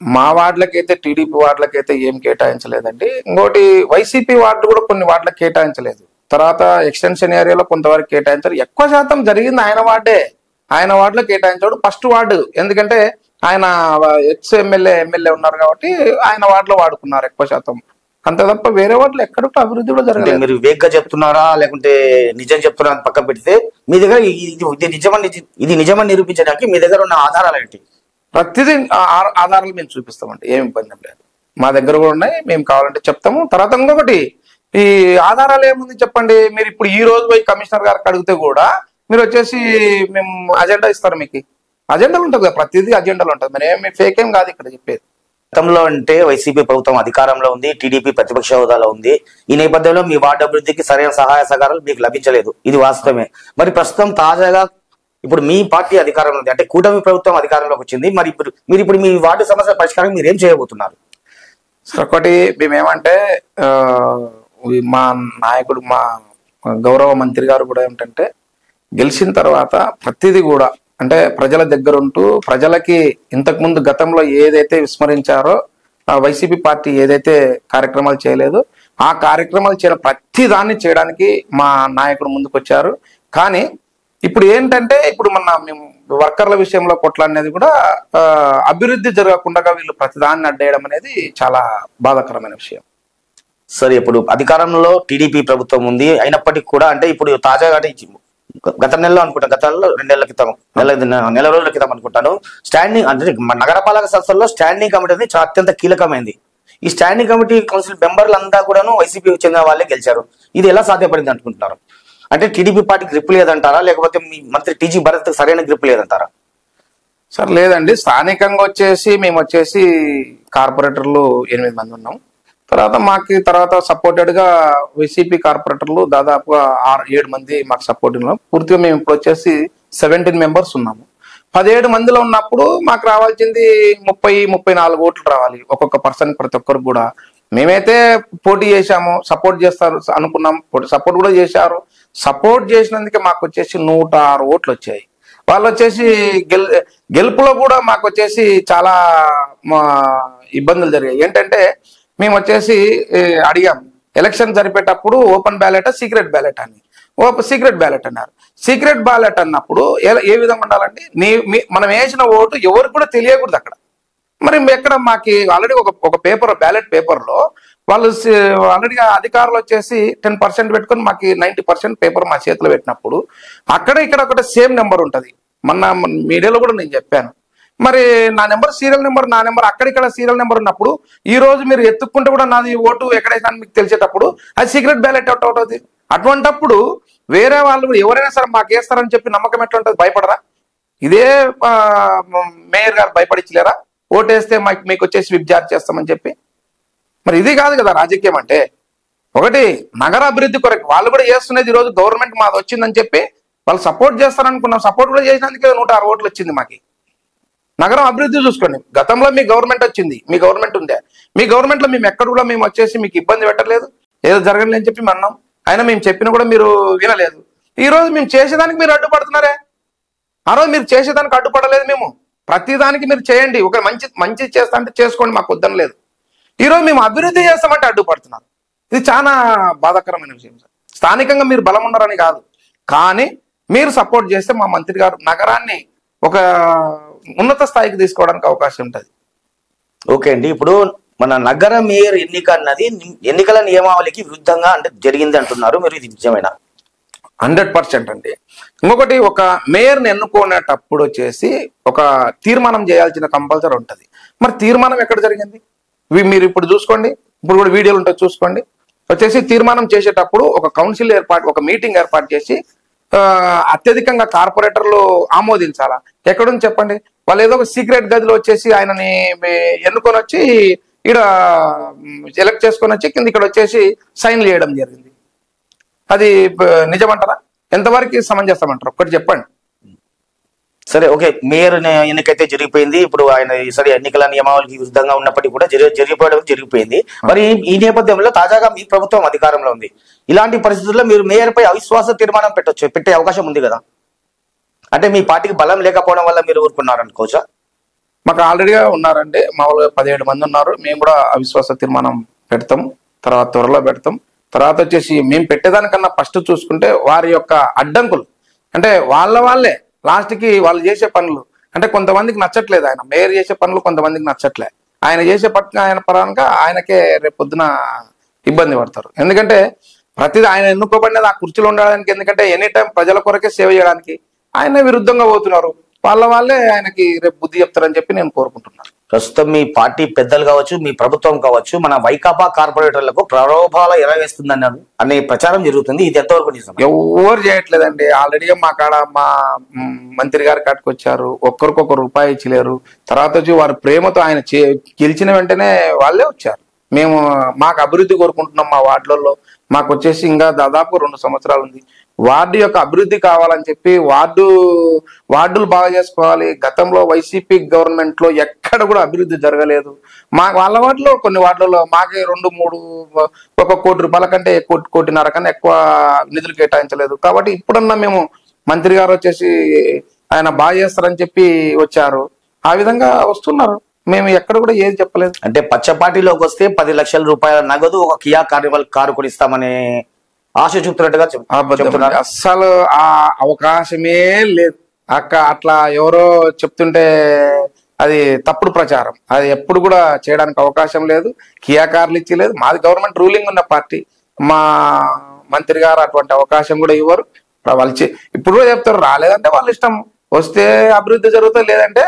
మా వార్డులకైతే, టీడీపీ వార్డులకైతే ఏం కేటాయించలేదండి. ఇంకోటి వైసీపీ వార్డు కూడా కొన్ని వార్డులకు కేటాయించలేదు. తర్వాత ఎక్స్టెన్షన్ ఏరియాలో కొంతవరకు కేటాయించారు. ఎక్కువ శాతం జరిగింది ఆయన వార్డులో కేటాయించాడు, ఫస్ట్ వార్డు. ఎందుకంటే ఆయన ఎమ్మెల్యే ఉన్నారు కాబట్టి ఆయన వార్డులో వాడుకున్నారు ఎక్కువ శాతం, అంత తప్ప వేరే వాటిలో ఎక్కడ అభివృద్ధి కూడా జరగలేదు. మీరు వేగ్గా చెప్తున్నారా లేకుంటే నిజం చెప్తున్నారా పక్క పెడితే, మీ దగ్గర ఇది నిజమని నిరూపించడానికి మీ దగ్గర ఉన్న ఆధారాలు ఏంటి? ప్రతిదీ ఆధారాలు మేము చూపిస్తామండి, ఏమి ఇబ్బంది లేదు, మా దగ్గర కూడా ఉన్నాయి, మేము కావాలంటే చెప్తాము. తర్వాత ఇంకొకటి, ఈ ఆధారాలు ఏముంది చెప్పండి, మీరు ఇప్పుడు ఈ రోజు పోయి కమిషనర్ గారికి అడిగితే కూడా మీరు వచ్చేసి మేము అజెండా ఇస్తారు, మీకు అజెండాలు ఉంటుంది కదా, ప్రతిదీ అజెండాలు ఉంటుంది, మరి ఏమి ఫేక్ ఏం కాదు ఇక్కడ చెప్పేది. గతంలో అంటే వైసీపీ ప్రభుత్వం అధికారంలో ఉంది, టీడీపీ ప్రతిపక్ష హోదాలో ఉంది. ఈ నేపథ్యంలో మీ వార్డు అభివృద్ధికి సరైన సహాయ సహకారాలు మీకు లభించలేదు, ఇది వాస్తవమే. మరి ప్రస్తుతం తాజాగా ఇప్పుడు మీ పార్టీ అధికారంలో ఉంది, అంటే కూటమి ప్రభుత్వం అధికారంలోకి వచ్చింది. మరి ఇప్పుడు మీ వార్డు సమస్యల పరిష్కారం మీరు ఏం చేయబోతున్నారు? ఒకటి మేమేమంటే, మా నాయకుడు, మా గౌరవ మంత్రి గారు కూడా ఏమిటంటే, గెలిచిన తర్వాత ప్రతిదీ కూడా అంటే ప్రజల దగ్గర ఉంటూ, ప్రజలకి ఇంతకుముందు గతంలో ఏదైతే విస్మరించారో, వైసీపీ పార్టీ ఏదైతే కార్యక్రమాలు చేయలేదో ఆ కార్యక్రమాలు చేయడం, ప్రతి దాన్ని చేయడానికి మా నాయకుడు ముందుకు వచ్చారు. కానీ ఇప్పుడు ఏంటంటే, ఇప్పుడు మేము వర్కర్ల విషయంలో కొట్లాడినది కూడా అభివృద్ధి జరగకుండా వీళ్ళు ప్రతిదాన్ని అడ్డేయడం అనేది చాలా బాధాకరమైన విషయం. సరే, ఇప్పుడు అధికారంలో టీడీపీ ప్రభుత్వం ఉంది, అయినప్పటికీ కూడా అంటే ఇప్పుడు తాజాగా గత నెలలో అనుకుంటాను, గత నెలలో 2 నెలల క్రితం, నెల రోజుల క్రితం అనుకుంటాను, స్టాండింగ్ అంటే నగరపాలక సంస్థల్లో స్టాండింగ్ కమిటీ అనేది చాలా అత్యంత కీలకమైంది. ఈ స్టాండింగ్ కమిటీ కౌన్సిల్ మెంబర్లు అంతా కూడాను వైసీపీకి చెందిన వాళ్ళే గెలిచారు. ఇది ఎలా సాధ్యపడింది అనుకుంటున్నారు? అంటే టీడీపీ పార్టీ గ్రిప్ లేదంటారా, లేకపోతే మీ మంత్రి టీజీ భరత్ సరైన గ్రిప్ లేదంటారా? సార్ లేదండి, స్థానికంగా వచ్చేసి మేము వచ్చేసి కార్పొరేటర్లు 8 మంది ఉన్నాం. తర్వాత సపోర్టెడ్ గా వైసీపీ కార్పొరేటర్లు దాదాపుగా 6-7 మంది మాకు సపోర్ట్ ఉన్నాం. పూర్తిగా మేము ఇప్పుడు వచ్చేసి 17 మెంబర్స్ ఉన్నాము. 17 మందిలో ఉన్నప్పుడు మాకు రావాల్సింది 30-34 ఓట్లు రావాలి ఒక్కొక్క పర్సన్, ప్రతి ఒక్కరికి కూడా. మేమైతే పోటీ చేశాము, సపోర్ట్ చేస్తారు అనుకున్నాం, సపోర్ట్ కూడా చేశారు. సపోర్ట్ చేసినందుకే మాకు వచ్చేసి 106 ఓట్లు వచ్చాయి. వాళ్ళు వచ్చేసి గెలుపులో కూడా మాకు వచ్చేసి చాలా ఇబ్బందులు జరిగాయి. ఏంటంటే మేము వచ్చేసి అడిగాం, ఎలక్షన్ జరిపేటప్పుడు ఓపెన్ బ్యాలెట్ సీక్రెట్ బ్యాలెట్ అని. సీక్రెట్ బ్యాలెట్ అన్నారు. సీక్రెట్ బ్యాలెట్ అన్నప్పుడు ఏ విధంగా ఉండాలంటే మనం వేసిన ఓటు ఎవరికి కూడా తెలియకూడదు అక్కడ. మరి ఎక్కడ మాకు ఆల్రెడీ ఒక పేపర్, బ్యాలెట్ పేపర్లో వాళ్ళు ఆల్రెడీగా అధికారులు వచ్చేసి 10% పెట్టుకొని మాకు 90% పేపర్ మా చేతిలో పెట్టినప్పుడు అక్కడ ఇక్కడ ఒకటి సేమ్ నెంబర్ ఉంటుంది. మొన్న మీడియాలో కూడా నేను చెప్పాను. మరి నా నెంబర్ సీరియల్ నెంబర్, నా నెంబర్ అక్కడిక్కడ సీరియల్ నెంబర్ ఉన్నప్పుడు ఈ రోజు మీరు ఎత్తుక్కుంటే కూడా నాది ఓటు ఎక్కడైనా మీకు తెలిసేటప్పుడు అది సీక్రెట్ బ్యాలెట్ అవుట్ అవుతుంది. అటువంటప్పుడు వేరే వాళ్ళు ఎవరైనా సరే మాకు వేస్తారని చెప్పి నమ్మకం ఎట్లా ఉంటుంది? భయపడరా? ఇదే మేయర్ గారు భయపడించలేరా ఓటేస్తే మీకు వచ్చేసి విబ్జార్ చేస్తామని చెప్పి? మరి ఇది కాదు కదా రాజకీయం అంటే. ఒకటి నగర అభివృద్ధి కొరకు వాళ్ళు కూడా చేస్తున్నది. ఈరోజు గవర్నమెంట్ మాది వచ్చిందని చెప్పి వాళ్ళు సపోర్ట్ చేస్తారనుకున్నాం. సపోర్ట్ కూడా చేసినందుకే 106 ఓట్లు వచ్చింది మాకి. నగరం అభివృద్ధి చూసుకోండి. గతంలో మీ గవర్నమెంట్ వచ్చింది, మీ గవర్నమెంట్ ఉండే, మీ గవర్నమెంట్ లో మేము ఎక్కడ కూడా మేము వచ్చేసి మీకు ఇబ్బంది పెట్టలేదు, ఏదో జరగలేదు అని చెప్పి అన్నాం. అయినా మేము చెప్పినా కూడా మీరు వినలేదు. ఈ రోజు మేము చేసేదానికి మీరు అడ్డుపడుతున్నారే. ఆ రోజు మీరు చేసేదానికి అడ్డుపడలేదు. మేము ప్రతిదానికి మీరు చేయండి, ఒక మంచి చేస్తా అంటే చేసుకోండి, మాకు వద్దం లేదు. ఈ రోజు మేము అభివృద్ధి చేస్తామంటే అడ్డుపడుతున్నారు. ఇది చాలా బాధాకరమైన విషయం సార్. స్థానికంగా మీరు బలం ఉన్నారని కాదు, కానీ మీరు సపోర్ట్ చేస్తే మా మంత్రి గారు నగరాన్ని ఒక ఉన్నత స్థాయికి తీసుకోవడానికి అవకాశం ఉంటుంది. ఓకే అండి, ఇప్పుడు మన నగర మేయర్ ఎన్నిక అన్నది ఎన్నికల నియమావళికి విరుద్ధంగా అంటే జరిగింది అంటున్నారు, మీరు ఇది నిజమేనా? 100% అండి. ఇంకొకటి, ఒక మేయర్ని ఎన్నుకునేటప్పుడు వచ్చేసి ఒక తీర్మానం చేయాల్సిన కంపల్సరీ ఉంటుంది. మరి తీర్మానం ఎక్కడ జరిగింది? మీరు ఇప్పుడు చూసుకోండి, ఇప్పుడు కూడా వీడియోలు ఉంటాయి చూసుకోండి. వచ్చేసి తీర్మానం చేసేటప్పుడు ఒక కౌన్సిల్ ఏర్పాటు, ఒక మీటింగ్ ఏర్పాటు చేసి అత్యధికంగా కార్పొరేటర్లు ఆమోదించాలా? ఎక్కడుంది చెప్పండి? వాళ్ళు ఏదో ఒక సీక్రెట్ గదిలో వచ్చేసి ఆయనని ఎన్నుకొని వచ్చి ఇక్కడ ఎలక్ట్ చేసుకొని వచ్చి కింద ఇక్కడ వచ్చేసి సైన్లు చేయడం జరిగింది. అది నిజమంటారా? ఎంతవరకు సమంజసమంటారు? ఒక్కటి చెప్పండి. సరే, ఓకే, మేయర్ ఎన్నికైతే జరిగిపోయింది. ఇప్పుడు ఆయన సరే ఎన్నికల నియమావళికి విరుద్ధంగా ఉన్నప్పటికీ కూడా జరిగిపోయింది. మరి ఈ నేపథ్యంలో తాజాగా మీ ప్రభుత్వం అధికారంలో ఉంది. ఇలాంటి పరిస్థితుల్లో మీరు మేయర్ పై అవిశ్వాస తీర్మానం పెట్టే అవకాశం ఉంది కదా? అంటే మీ పార్టీకి బలం లేకపోవడం వల్ల మీరు ఊరుకున్నారనుకోవచ్చా? మాకు ఆల్రెడీగా ఉన్నారండి, మామూలుగా 17 మంది ఉన్నారు. మేము కూడా అవిశ్వాస తీర్మానం పెడతాం, తర్వాత త్వరలో పెడతాం. తర్వాత వచ్చేసి మేము పెట్టేదానికన్నా ఫస్ట్ చూసుకుంటే వారి యొక్క అడ్డంకులు, అంటే వాళ్ళే లాస్ట్కి వాళ్ళు చేసే పనులు అంటే కొంతమందికి నచ్చట్లేదు. ఆయన మేయర్ చేసే పనులు కొంతమందికి నచ్చట్లే. ఆయన చేసే ఆయన పరంగా ఆయనకే రేపు పొద్దున ఇబ్బంది పడతారు. ఎందుకంటే ప్రతిదీ ఆయన ఎన్నుకోబడినది ఆ కుర్చీలో ఉండడానికి, ఎందుకంటే ఎనీ టైం ప్రజల కొరకే సేవ చేయడానికి. ఆయన విరుద్ధంగా పోతున్నారు. వాళ్ళే ఆయనకి రేపు బుద్ధి చెప్తారని చెప్పి నేను కోరుకుంటున్నాను. ప్రస్తుతం మీ పార్టీ పెద్దలు కావచ్చు, మీ ప్రభుత్వం కావచ్చు, మన వైకాపా కార్పొరేటర్లకు ప్రలోభాల ఎరవేస్తుందన్నారు అనే ప్రచారం జరుగుతుంది. ఇది ఎంతవరకు నిజం? ఎవరు చేయట్లేదండి. ఆల్రెడీగా మా మంత్రి గారి కాటికి వచ్చారు, ఒక్కరికొక రూపాయి ఇచ్చలేరు. తర్వాత వచ్చి వారి ప్రేమతో ఆయన గెలిచిన వెంటనే వాళ్ళే వచ్చారు. మాకు అభివృద్ధి కోరుకుంటున్నాం. మా వార్డులలో మాకు వచ్చేసి ఇంకా దాదాపు 2 సంవత్సరాలు ఉంది. వార్డు యొక్క అభివృద్ధి కావాలని చెప్పి వార్డులు బాగా చేసుకోవాలి. గతంలో వైసీపీ గవర్నమెంట్ లో ఎక్కడ కూడా అభివృద్ధి జరగలేదు. వాళ్ళ వార్డులో కొన్ని వార్డులలో మాకే 2-3 1 కోటి రూపాయల కంటే 1.5 కోటి కన్నా ఎక్కువ నిధులు కేటాయించలేదు. కాబట్టి ఇప్పుడన్నా మేము మంత్రి గారు వచ్చేసి ఆయన బాగా చేస్తారని చెప్పి వచ్చారు. ఆ విధంగా వస్తున్నారు. మేము ఎక్కడ కూడా ఏది చెప్పలేదు. అంటే పచ్చ పార్టీలోకి వస్తే 10 లక్షల రూపాయల నగదు, ఒక కియా కార్నివల్ కారు కొనిస్తామనే ఆశ చూపుతున్నట్టుగా చెప్తున్నారు. అస్సలు ఆ అవకాశమే లేదు అట్లా ఎవరో చెప్తుంటే అది తప్పుడు ప్రచారం. అది ఎప్పుడు కూడా చేయడానికి అవకాశం లేదు. కియా కార్లు ఇచ్చలేదు. మాది గవర్నమెంట్ రూలింగ్ ఉన్న పార్టీ. మా మంత్రి గారు అటువంటి అవకాశం కూడా ఇవ్వరు. ఇప్పుడు కూడా చెప్తారు రాలేదంటే వాళ్ళ ఇష్టం, వస్తే అభివృద్ధి జరుగుతుంది, లేదంటే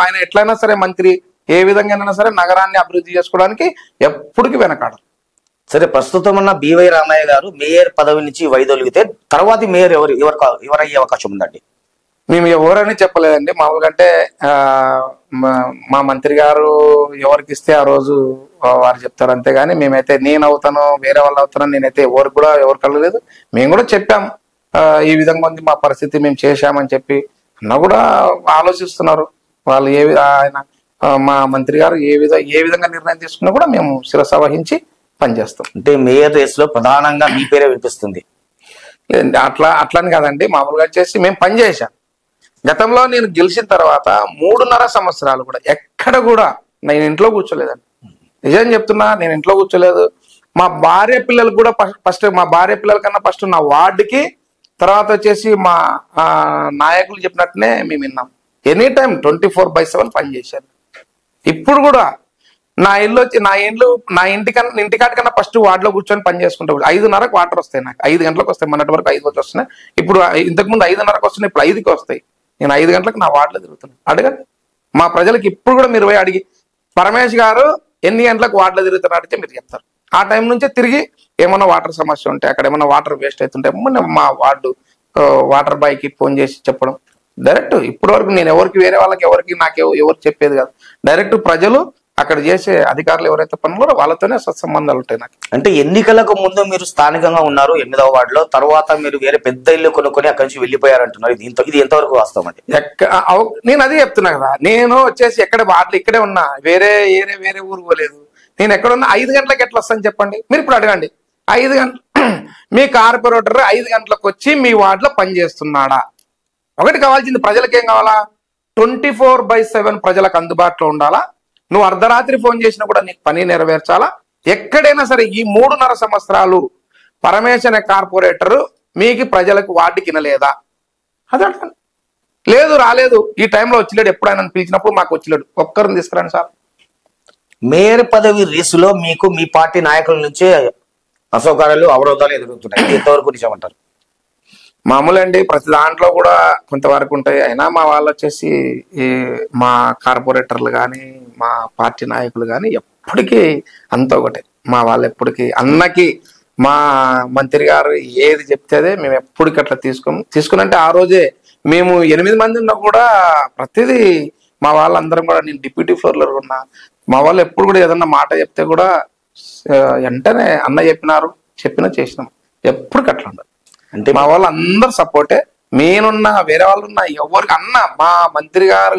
ఆయన ఎట్లయినా సరే మంత్రి ఏ విధంగా సరే నగరాన్ని అభివృద్ధి చేసుకోవడానికి ఎప్పటికీ వెనకాడరు. సరే, ప్రస్తుతం ఉన్న బివై రామయ్య గారు మేయర్ పదవి నుంచి వైదొలిగితే తర్వాతి మేయర్ ఎవరయ్యే అవకాశం ఉందండి? మేము ఎవరని చెప్పలేదండి. మామూలుగా అంటే మా మంత్రి గారు ఎవరికి ఇస్తే ఆ రోజు వారు చెప్తారు అంతేగాని మేమైతే నేను అవుతాను వేరే వాళ్ళు అవుతాను నేనైతే ఎవరికి కూడా ఎవరికి కలగలేదు. మేము కూడా చెప్పాం ఈ విధంగా ఉంది మా పరిస్థితి, మేము చేశామని చెప్పి అన్న కూడా ఆలోచిస్తున్నారు వాళ్ళు. ఆయన మా మంత్రి గారు ఏ విధంగా నిర్ణయం తీసుకున్నా కూడా మేము శిరస వహించి పనిచేస్తాం. అంటే మేయర్ రేస్ లో ప్రధానంగా మీ పేరే వినిపిస్తుంది. అట్లని కాదండి, మామూలుగా వచ్చేసి మేము పనిచేసాం. గతంలో నేను గెలిచిన తర్వాత 3.5 సంవత్సరాలు కూడా ఎక్కడ కూడా నేను ఇంట్లో కూర్చోలేదండి. నిజం చెప్తున్నా, నేను ఇంట్లో కూర్చోలేదు. మా భార్య పిల్లలు కూడా ఫస్ట్ మా భార్య పిల్లల కన్నా ఫస్ట్ నా వార్డుకి, తర్వాత వచ్చేసి మా నాయకులు చెప్పినట్టునే మేము విన్నాం. ఎనీ టైం 24/7 పనిచేశాను. ఇప్పుడు కూడా నా ఇంటికాటి కన్నా ఫస్ట్ వార్డులో కూర్చొని పని చేసుకుంటా. 5:30కు వాటర్ వస్తాయి నాకు, 5 గంటలకు వస్తాయి. మొన్నటి వరకు 5 వస్తున్నాయి, ఇప్పుడు ఇంతకుముందు 5:30కు వస్తున్నాయి, ఇప్పుడు 5కి వస్తాయి. నేను 5 గంటలకు నా వార్డులో తిరుగుతున్నాను. అడగండి మా ప్రజలకు, ఇప్పుడు కూడా మీరు పోయి అడిగి పరమేష్ గారు ఎన్ని గంటలకు వార్డులో తిరుగుతున్నారంటే మీరు చెప్తారు. ఆ టైం నుంచే తిరిగి ఏమన్నా వాటర్ సమస్య ఉంటే, అక్కడ ఏమన్నా వాటర్ వేస్ట్ అవుతుంటే మా వార్డు వాటర్ బాయ్కి ఫోన్ చేసి చెప్పడం డైరెక్ట్. ఇప్పటి వరకు నేను వేరే వాళ్ళకి ఎవరు చెప్పేది కాదు. డైరెక్ట్ ప్రజలు అక్కడ చేసే అధికారులు ఎవరైతే పనులు వాళ్ళతోనే సత్సంబంధాలు ఉంటాయి నాకు. అంటే ఎన్నికలకు ముందు మీరు స్థానికంగా ఉన్నారు 8వ వార్డులో, తర్వాత మీరు వేరే పెద్ద ఇల్లు కొనుక్కొని అక్కడి నుంచి వెళ్ళిపోయారంటున్నారు. ఇది ఎంతవరకు వాస్తవం అండి? నేను అదే చెప్తున్నా కదా, నేను వచ్చేసి ఎక్కడ వార్డులు ఇక్కడే ఉన్నా, వేరే ఊరు పోలేదు. నేను ఎక్కడున్నా 5 గంటలకు ఎట్లా వస్తాను చెప్పండి. మీరు ఇప్పుడు అడగండి, 5 గంటలు మీ కార్పొరేటర్ 5 గంటలకు వచ్చి మీ వార్డులో పనిచేస్తున్నాడా? ఒకటి కావాల్సింది, ప్రజలకు ఏం కావాలా? 24/7 ప్రజలకు అందుబాటులో ఉండాలా. నువ్వు అర్ధరాత్రి ఫోన్ చేసినా కూడా నీకు పని నెరవేర్చాలా. ఎక్కడైనా సరే ఈ 3.5 సంవత్సరాలు పరమేశ్ అనే కార్పొరేటర్ మీకు ప్రజలకు వార్డు కినలేదా? అది అడగండి. లేదు, రాలేదు, ఈ టైంలో వచ్చిలేడు, ఎప్పుడైనా పిలిచినప్పుడు మాకు వచ్చిలేడు, ఒక్కరిని తీసుకురండి సార్. మేయర్ పదవి రేసులో మీకు మీ పార్టీ నాయకుల నుంచే అసౌకర్యాలు అవరోధాలు ఎదురవుతున్నాయి. ఎంతవరకు నిజమంటారు? మామూలు అండి, ప్రతి దాంట్లో కూడా కొంతవరకు ఉంటాయి. అయినా మా వాళ్ళు వచ్చేసి మా కార్పొరేటర్లు కానీ మా పార్టీ నాయకులు కానీ ఎప్పటికీ అంత ఒకటే. మా వాళ్ళు ఎప్పటికీ అన్నకి మా మంత్రి గారు ఏది చెప్తేదే మేము ఎప్పటికీ అట్లా తీసుకున్నంటే ఆ రోజే మేము 8 మంది ఉన్నా కూడా ప్రతిదీ మా వాళ్ళందరం కూడా, నేను డిప్యూటీ ఫ్లోర్లో ఉన్నా, మా వాళ్ళు ఎప్పుడు కూడా ఏదన్నా మాట చెప్తే కూడా వెంటనే అన్న చెప్పినా చేసినాం. ఎప్పటికి అట్లా ఉండదు. అంటే మా వాళ్ళు అందరు సపోర్టే. నేనున్నా వేరే వాళ్ళు ఉన్నా ఎవరికి అన్న మా మంత్రి గారు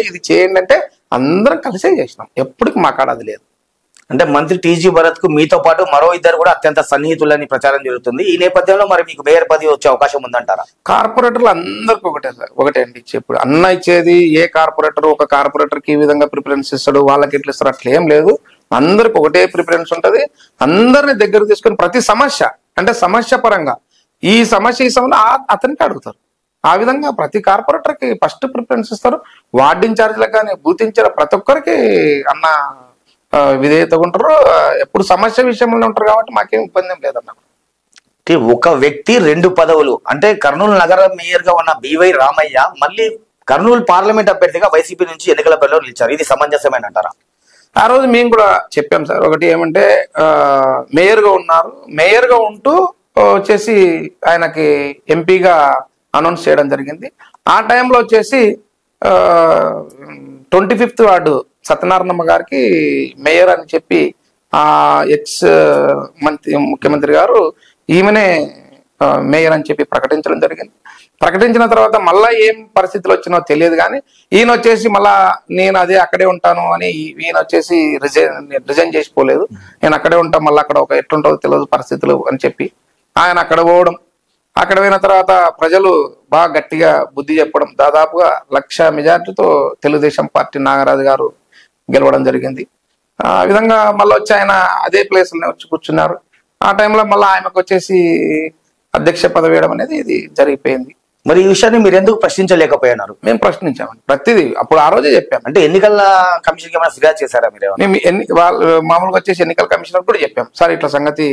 ఇది చేయండి అంటే అందరం కలిసే చేసినాం. ఎప్పటికి మా కాడ అది లేదు. అంటే మంత్రి టీజీ భరత్ కు మీతో పాటు మరో 2 కూడా అత్యంత సన్నిహితులని ప్రచారం జరుగుతుంది. ఈ నేపథ్యంలో మరి మీకు మేయర్ పదవి వచ్చే అవకాశం ఉందంటారా? కార్పొరేటర్లు అందరికి ఒకటే అండి ఇప్పుడు అన్న ఇచ్చేది. ఏ కార్పొరేటర్ ఒక కార్పొరేటర్ కి ఈ విధంగా ప్రిఫరెన్స్ ఇస్తాడు, వాళ్ళకి ఎట్లా ఇస్తారు, అట్లా ఏం లేదు. అందరికి ఒకటే ప్రిఫరెన్స్ ఉంటది. అందరిని దగ్గర తీసుకొని ప్రతి సమస్య అంటే సమస్య పరంగా ఈ సమస్య అతనికి అడుగుతారు. ఆ విధంగా ప్రతి కార్పొరేటర్ కి ఫస్ట్ ప్రిఫరెన్స్ ఇస్తారు. వార్డు ఇన్ఛార్జ్లకు కానీ బూత్ ఇన్ఛార్జ్ ప్రతి ఒక్కరికి అన్న విధేయతగా ఉంటారు. ఎప్పుడు సమస్య విషయంలో ఉంటారు కాబట్టి మాకేం ఇబ్బంది ఏం లేదన్న. ఒక వ్యక్తి 2 పదవులు అంటే కర్నూలు నగర మేయర్ గా ఉన్న బివై రామయ్య మళ్ళీ కర్నూలు పార్లమెంట్ అభ్యర్థిగా వైసీపీ నుంచి ఎన్నికల బరిలో నిలిచారు. ఇది సమంజసమైన అంటారా? ఆ రోజు మేము కూడా చెప్పాం సార్. ఒకటి ఏమంటే మేయర్ గా ఉన్నారు, మేయర్ గా ఉంటూ వచ్చేసి ఆయనకి ఎంపీగా అనౌన్స్ చేయడం జరిగింది. ఆ టైంలో వచ్చేసి 25th వార్డు సత్యనారాయణమ్మ గారికి మేయర్ అని చెప్పి ఎక్స్ ముఖ్యమంత్రి గారు ఈమెనే మేయర్ అని చెప్పి ప్రకటించడం జరిగింది. ప్రకటించిన తర్వాత మళ్ళా ఏం పరిస్థితులు వచ్చినో తెలియదు కానీ ఈయన వచ్చేసి మళ్ళా నేను అక్కడే ఉంటాను అని ఈయన వచ్చేసి రిజైన్ చేసిపోలేదు. నేను అక్కడే ఉంటాను, మళ్ళీ అక్కడ ఒక ఎట్లుంటుందో తెలియదు పరిస్థితులు అని చెప్పి ఆయన అక్కడ పోవడం. అక్కడ పోయిన తర్వాత ప్రజలు బాగా గట్టిగా బుద్ధి చెప్పడం, దాదాపుగా 1,00,000 మెజార్టీతో తెలుగుదేశం పార్టీ నాగరాజు గారు గెలవడం జరిగింది. ఆ విధంగా మళ్ళీ వచ్చి ఆయన అదే ప్లేస్లోనే వచ్చి కూర్చున్నారు. ఆ టైంలో మళ్ళీ ఆయనకు వచ్చేసి అధ్యక్ష పదవి వేయడం అనేది ఇది జరిగిపోయింది. మరి ఈ విషయాన్ని మీరు ఎందుకు ప్రశ్నించలేకపోయినారు? మేము ప్రశ్నించామండి ప్రతిదీ. అప్పుడు ఆ రోజే చెప్పాం. అంటే ఎన్నికల కమిషన్ ఏమైనా ఫిర్యాదు చేశారా మీరు? మేము మామూలుగా వచ్చేసి ఎన్నికల కమిషనర్ కూడా చెప్పాం, సార్ ఇట్లా సంగతి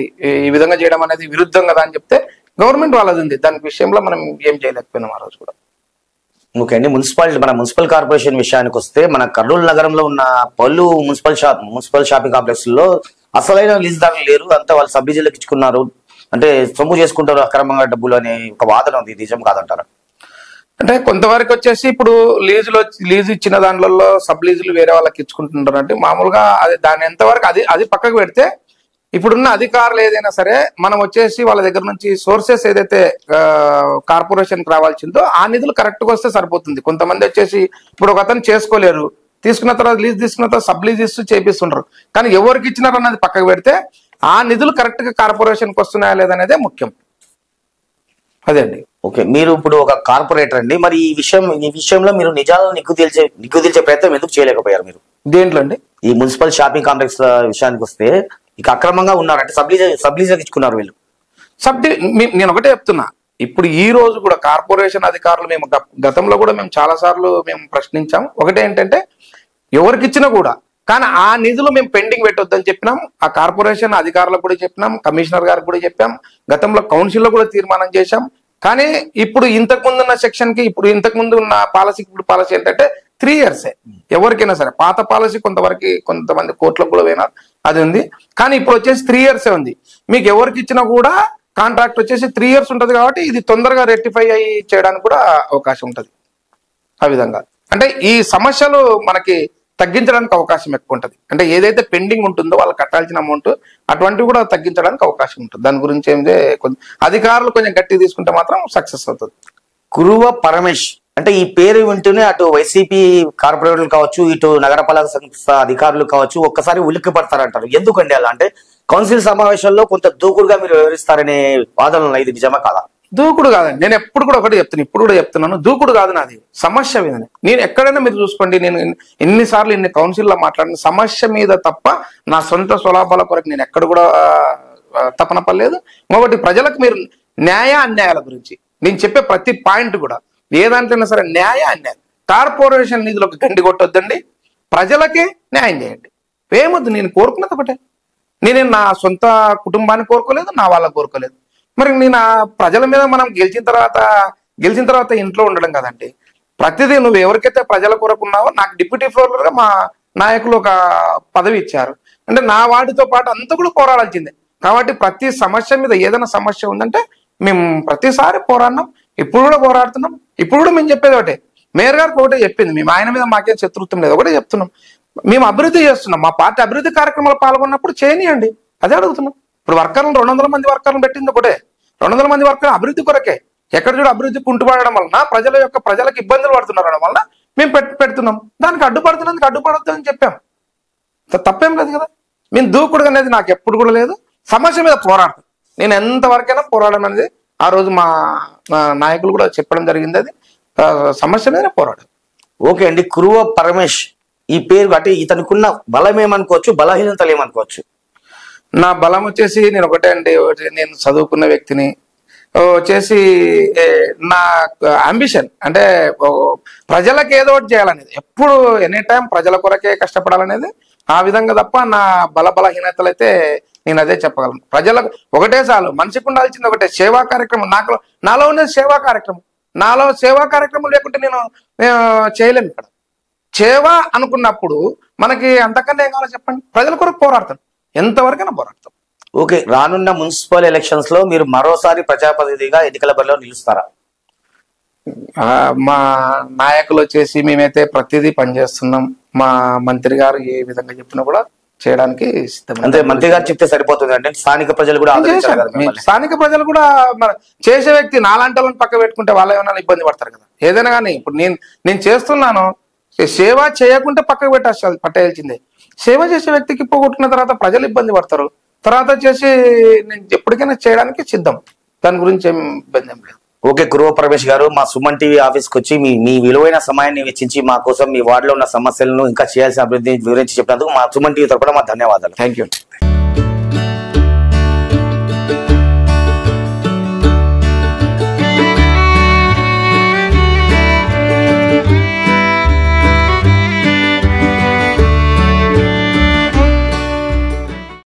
ఈ విధంగా చేయడం అనేది విరుద్ధం కదా అని చెప్తే గవర్నమెంట్ వాళ్ళది ఉంది, దాని విషయంలో మనం ఏం చేయలేకపోయినాం ఆ రోజు కూడా. ఓకే అండి, మన మున్సిపల్ కార్పొరేషన్ విషయానికి వస్తే మన కర్నూలు నగరంలో ఉన్న పలు మున్సిపల్ షాపింగ్ కాంప్లెక్స్ లో అసలైన లీజుదారులు లేరు, అంతా వాళ్ళు సబ్ లీజులకు ఇచ్చుకున్నారు, అంటే సొమ్ము చేసుకుంటారు అక్రమంగా డబ్బులు అనే ఒక వాదన ఉంది, నిజం కాదంటారా? అంటే కొంతవరకు వచ్చేసి ఇప్పుడు లీజు ఇచ్చిన దాంట్లో సబ్ లీజులు వేరే వాళ్ళకి ఇచ్చుకుంటుంటారు. అంటే మామూలుగా అది దాని ఎంతవరకు అది పక్కకు పెడితే ఇప్పుడున్న అధికారులు ఏదైనా సరే మనం వచ్చేసి వాళ్ళ దగ్గర నుంచి సోర్సెస్ ఏదైతే కార్పొరేషన్ కి రావాల్సిందో ఆ నిధులు కరెక్ట్ గా వస్తే సరిపోతుంది. కొంతమంది వచ్చేసి ఇప్పుడు ఒక అతను చేసుకోలేరు, తీసుకున్న తర్వాత లీజ్ తీసుకున్న తర్వాత సబ్ లీజ్ ఇస్తూ చేపిస్తుంటారు. కానీ ఎవరికి ఇచ్చినారు అన్నది పక్కకు పెడితే ఆ నిధులు కరెక్ట్ గా కార్పొరేషన్ కి వస్తున్నాయా లేదనేదే ముఖ్యం. అదే అండి. ఓకే, మీరు ఇప్పుడు ఒక కార్పొరేటర్ అండి, మరి ఈ విషయంలో మీరు నిజాలను నిగ్గు తీల్చే ప్రయత్నం ఎందుకు చేయలేకపోయారు మీరు? దేంట్లో అండి? ఈ మున్సిపల్ షాపింగ్ కాంప్లెక్స్ విషయానికి వస్తే ఇక అక్రమంగా ఉన్నారంటే సబ్ లీజ్ ఇచ్చుకున్నారు వీళ్ళు. నేను ఒకటే చెప్తున్నా, ఇప్పుడు ఈ రోజు కూడా కార్పొరేషన్ అధికారులు మేము గతంలో కూడా మేము చాలా సార్లు మేము ప్రశ్నించాం. ఒకటే ఏంటంటే ఎవరికి ఇచ్చినా కూడా కానీ ఆ నిధులు మేము పెండింగ్ పెట్టొద్దని చెప్పినాం, ఆ కార్పొరేషన్ అధికారులకు కూడా చెప్పినాం, కమిషనర్ గారికి కూడా చెప్పాం, గతంలో కౌన్సిల్లో కూడా తీర్మానం చేశాం. కానీ ఇప్పుడు ఇంతకు ముందు ఉన్న సెక్షన్ కి ఇప్పుడు ఇంతకు ముందు ఉన్న పాలసీకి ఇప్పుడు పాలసీ ఏంటంటే 3 years ఎవరికైనా సరే. పాత పాలసీ కొంతమంది కోర్టులకు కూడా పోయినారు, అది ఉంది. కానీ ఇప్పుడు వచ్చేసి 3 years ఉంది. మీకు ఎవరికి ఇచ్చినా కూడా కాంట్రాక్ట్ వచ్చేసి 3 years ఉంటుంది కాబట్టి ఇది తొందరగా రెక్టిఫై అయ్యి చేయడానికి కూడా అవకాశం ఉంటుంది. ఆ విధంగా అంటే ఈ సమస్యలు మనకి తగ్గించడానికి అవకాశం ఎక్కువ ఉంటుంది. అంటే ఏదైతే పెండింగ్ ఉంటుందో వాళ్ళు కట్టాల్సిన అమౌంట్ అటువంటివి కూడా తగ్గించడానికి అవకాశం ఉంటుంది. దాని గురించి ఏంటంటే అధికారులు కొంచెం గట్టి తీసుకుంటే మాత్రం సక్సెస్ అవుతుంది. కురువ పరమేష్ అంటే ఈ పేరు వింటూనే అటు వైసీపీ కార్పొరేటర్లు కావచ్చు, ఇటు నగరపాలక సంస్థ అధికారులు కావచ్చు ఒక్కసారి ఉలిక్కి పడతారంటారు. ఎందుకండి అలా? అంటే కౌన్సిల్ సమావేశాల్లో కొంత దూకుడుగా మీరు వివరిస్తారనే వాదనలు, ఇది నిజమా కాదా? దూకుడు కాదండి, నేను ఎప్పుడు కూడా ఒకటి చెప్తాను, ఇప్పుడు కూడా చెప్తున్నాను, దూకుడు కాదు నాది, సమస్య మీద. నేను ఎక్కడైనా మీరు చూసుకోండి, నేను ఎన్నిసార్లు ఇన్ని కౌన్సిల్లో మాట్లాడిన సమస్య మీద తప్ప నా సొంత స్వలాభాల కొరకు నేను ఎక్కడ కూడా తపన పడలేదు. ఇంకొకటి ప్రజలకు మీరు న్యాయ అన్యాయాల గురించి నేను చెప్పే ప్రతి పాయింట్ కూడా ఏదంటైనా సరే న్యాయ అన్యాయం. కార్పొరేషన్ నిధులకు గండి కొట్టొద్దండి, ప్రజలకే న్యాయం చేయండి. ఏమొద్దు, నేను కోరుకున్నది ఒకటే. నేను నా సొంత కుటుంబాన్ని కోరుకోలేదు, నా వాళ్ళకు కోరుకోలేదు. మరి నేను ప్రజల మీద మనం గెలిచిన తర్వాత ఇంట్లో ఉండడం కదండి. ప్రతిదీ నువ్వు ఎవరికైతే ప్రజల కొరకు ఉన్నావో, నాకు డిప్యూటీ ఫ్లోర్గా మా నాయకులు ఒక పదవి ఇచ్చారు అంటే నా వాటితో పాటు అంతా కూడా పోరాడాల్సిందే. కాబట్టి ప్రతి సమస్య మీద ఏదైనా సమస్య ఉందంటే మేము ప్రతిసారి పోరాడినాం, ఇప్పుడు కూడా పోరాడుతున్నాం. ఇప్పుడు కూడా మేము చెప్పేది ఒకటే, మేయర్ గారికి ఒకటే చెప్పింది, మేము ఆయన మీద మాకేం శత్రుత్వం లేదు, ఒకటే చెప్తున్నాం, మేము అభివృద్ధి చేస్తున్నాం, మా పార్టీ అభివృద్ధి కార్యక్రమాలు పాల్గొన్నప్పుడు చేయనియండి, అదే అడుగుతున్నాం. ఇప్పుడు వర్కర్లు 200 మంది వర్కర్లు పెట్టింది ఒకటే, 200 మంది వర్కర్లు అభివృద్ధి కొరకే. ఎక్కడ చూడ అభివృద్ధి కుంటుపడడం వలన ప్రజలకు ఇబ్బందులు పడుతున్నారు వలన మేము పెడుతున్నాం. దానికి అడ్డుపడుతున్నందుకు అడ్డుపడద్దని చెప్పాం, తప్పేం లేదు కదా. మేము దూకుడు అనేది నాకు ఎప్పుడు కూడా లేదు. సమస్య మీద పోరాడతాం, నేను ఎంతవరకైనా పోరాడడం అనేది ఆ రోజు మా నాయకులు కూడా చెప్పడం జరిగింది. అది సమస్య మీద పోరాడం. ఓకే అండి, కురువ పరమేష్ ఈ పేరు అంటే ఇతనుకున్న బలం ఏమనుకోవచ్చు, బలహీనతలు ఏమనుకోవచ్చు? నా బలం వచ్చేసి నేను ఒకటే అండి, నేను చదువుకున్న వ్యక్తిని, వచ్చేసి నా అంబిషన్ అంటే ప్రజలకు ఏదో ఒకటి చేయాలనేది, ఎప్పుడు ఎనీ టైం ప్రజల కొరకే కష్టపడాలనేది. ఆ విధంగా తప్ప నా బలహీనతలు అయితే నేను అదే చెప్పగలను. ప్రజలకు ఒకటే చాలు, మనిషికి ఉండాల్సింది ఒకటే, సేవా కార్యక్రమం. నాలో ఉన్నది సేవా కార్యక్రమం. నాలో సేవా కార్యక్రమం లేకుంటే నేను చేయలేను. ఇక్కడ సేవ అనుకున్నప్పుడు మనకి అంతకన్నా ఏం కావాలో చెప్పండి, ప్రజల కొరకు పోరాడతాను, ఎంతవరకైనా పోరాడతాం. ఓకే, రానున్న మున్సిపల్ ఎలక్షన్స్ లో మీరు మరోసారి ప్రజాప్రతినిధిగా ఎన్నికల బరిలో నిలుస్తారా? మా నాయకులు వచ్చేసి మేమైతే ప్రతిదీ పనిచేస్తున్నాం. మా మంత్రి గారు ఏ విధంగా చెప్పినా కూడా చేయడానికి సిద్ధం. అంటే మంత్రి గారు చెప్తే సరిపోతుంది అంటే స్థానిక ప్రజలు కూడా స్థానిక ప్రజలు కూడా చేసే వ్యక్తి నాలాంటి వాళ్ళని పక్క పెట్టుకుంటే వాళ్ళు ఏమైనా ఇబ్బంది పడతారు కదా. ఏదైనా కానీ ఇప్పుడు నేను చేస్తున్నాను, సేవ చేయకుంటే పక్కకు పట్టేయాల్సిందే. సేవ చేసే వ్యక్తికి పోగొట్టుకున్న తర్వాత ప్రజలు ఇబ్బంది పడతారు. తర్వాత చేసి నేను ఎప్పటికైనా చేయడానికి సిద్ధం, దాని గురించి ఏం ఇబ్బంది ఏం లేదు. ఓకే, కురువ పరమేష్ గారు మా సుమన్ టీవీ ఆఫీస్కి వచ్చి మీ విలువైన సమయాన్ని వెచ్చించి మా కోసం మీ వార్డులో ఉన్న సమస్యలను ఇంకా చేయాల్సిన అభివృద్ధిని వివరించి చెప్పినందుకు మా సుమన్ టీవీ తరపున మా ధన్యవాదాలు. Thank you.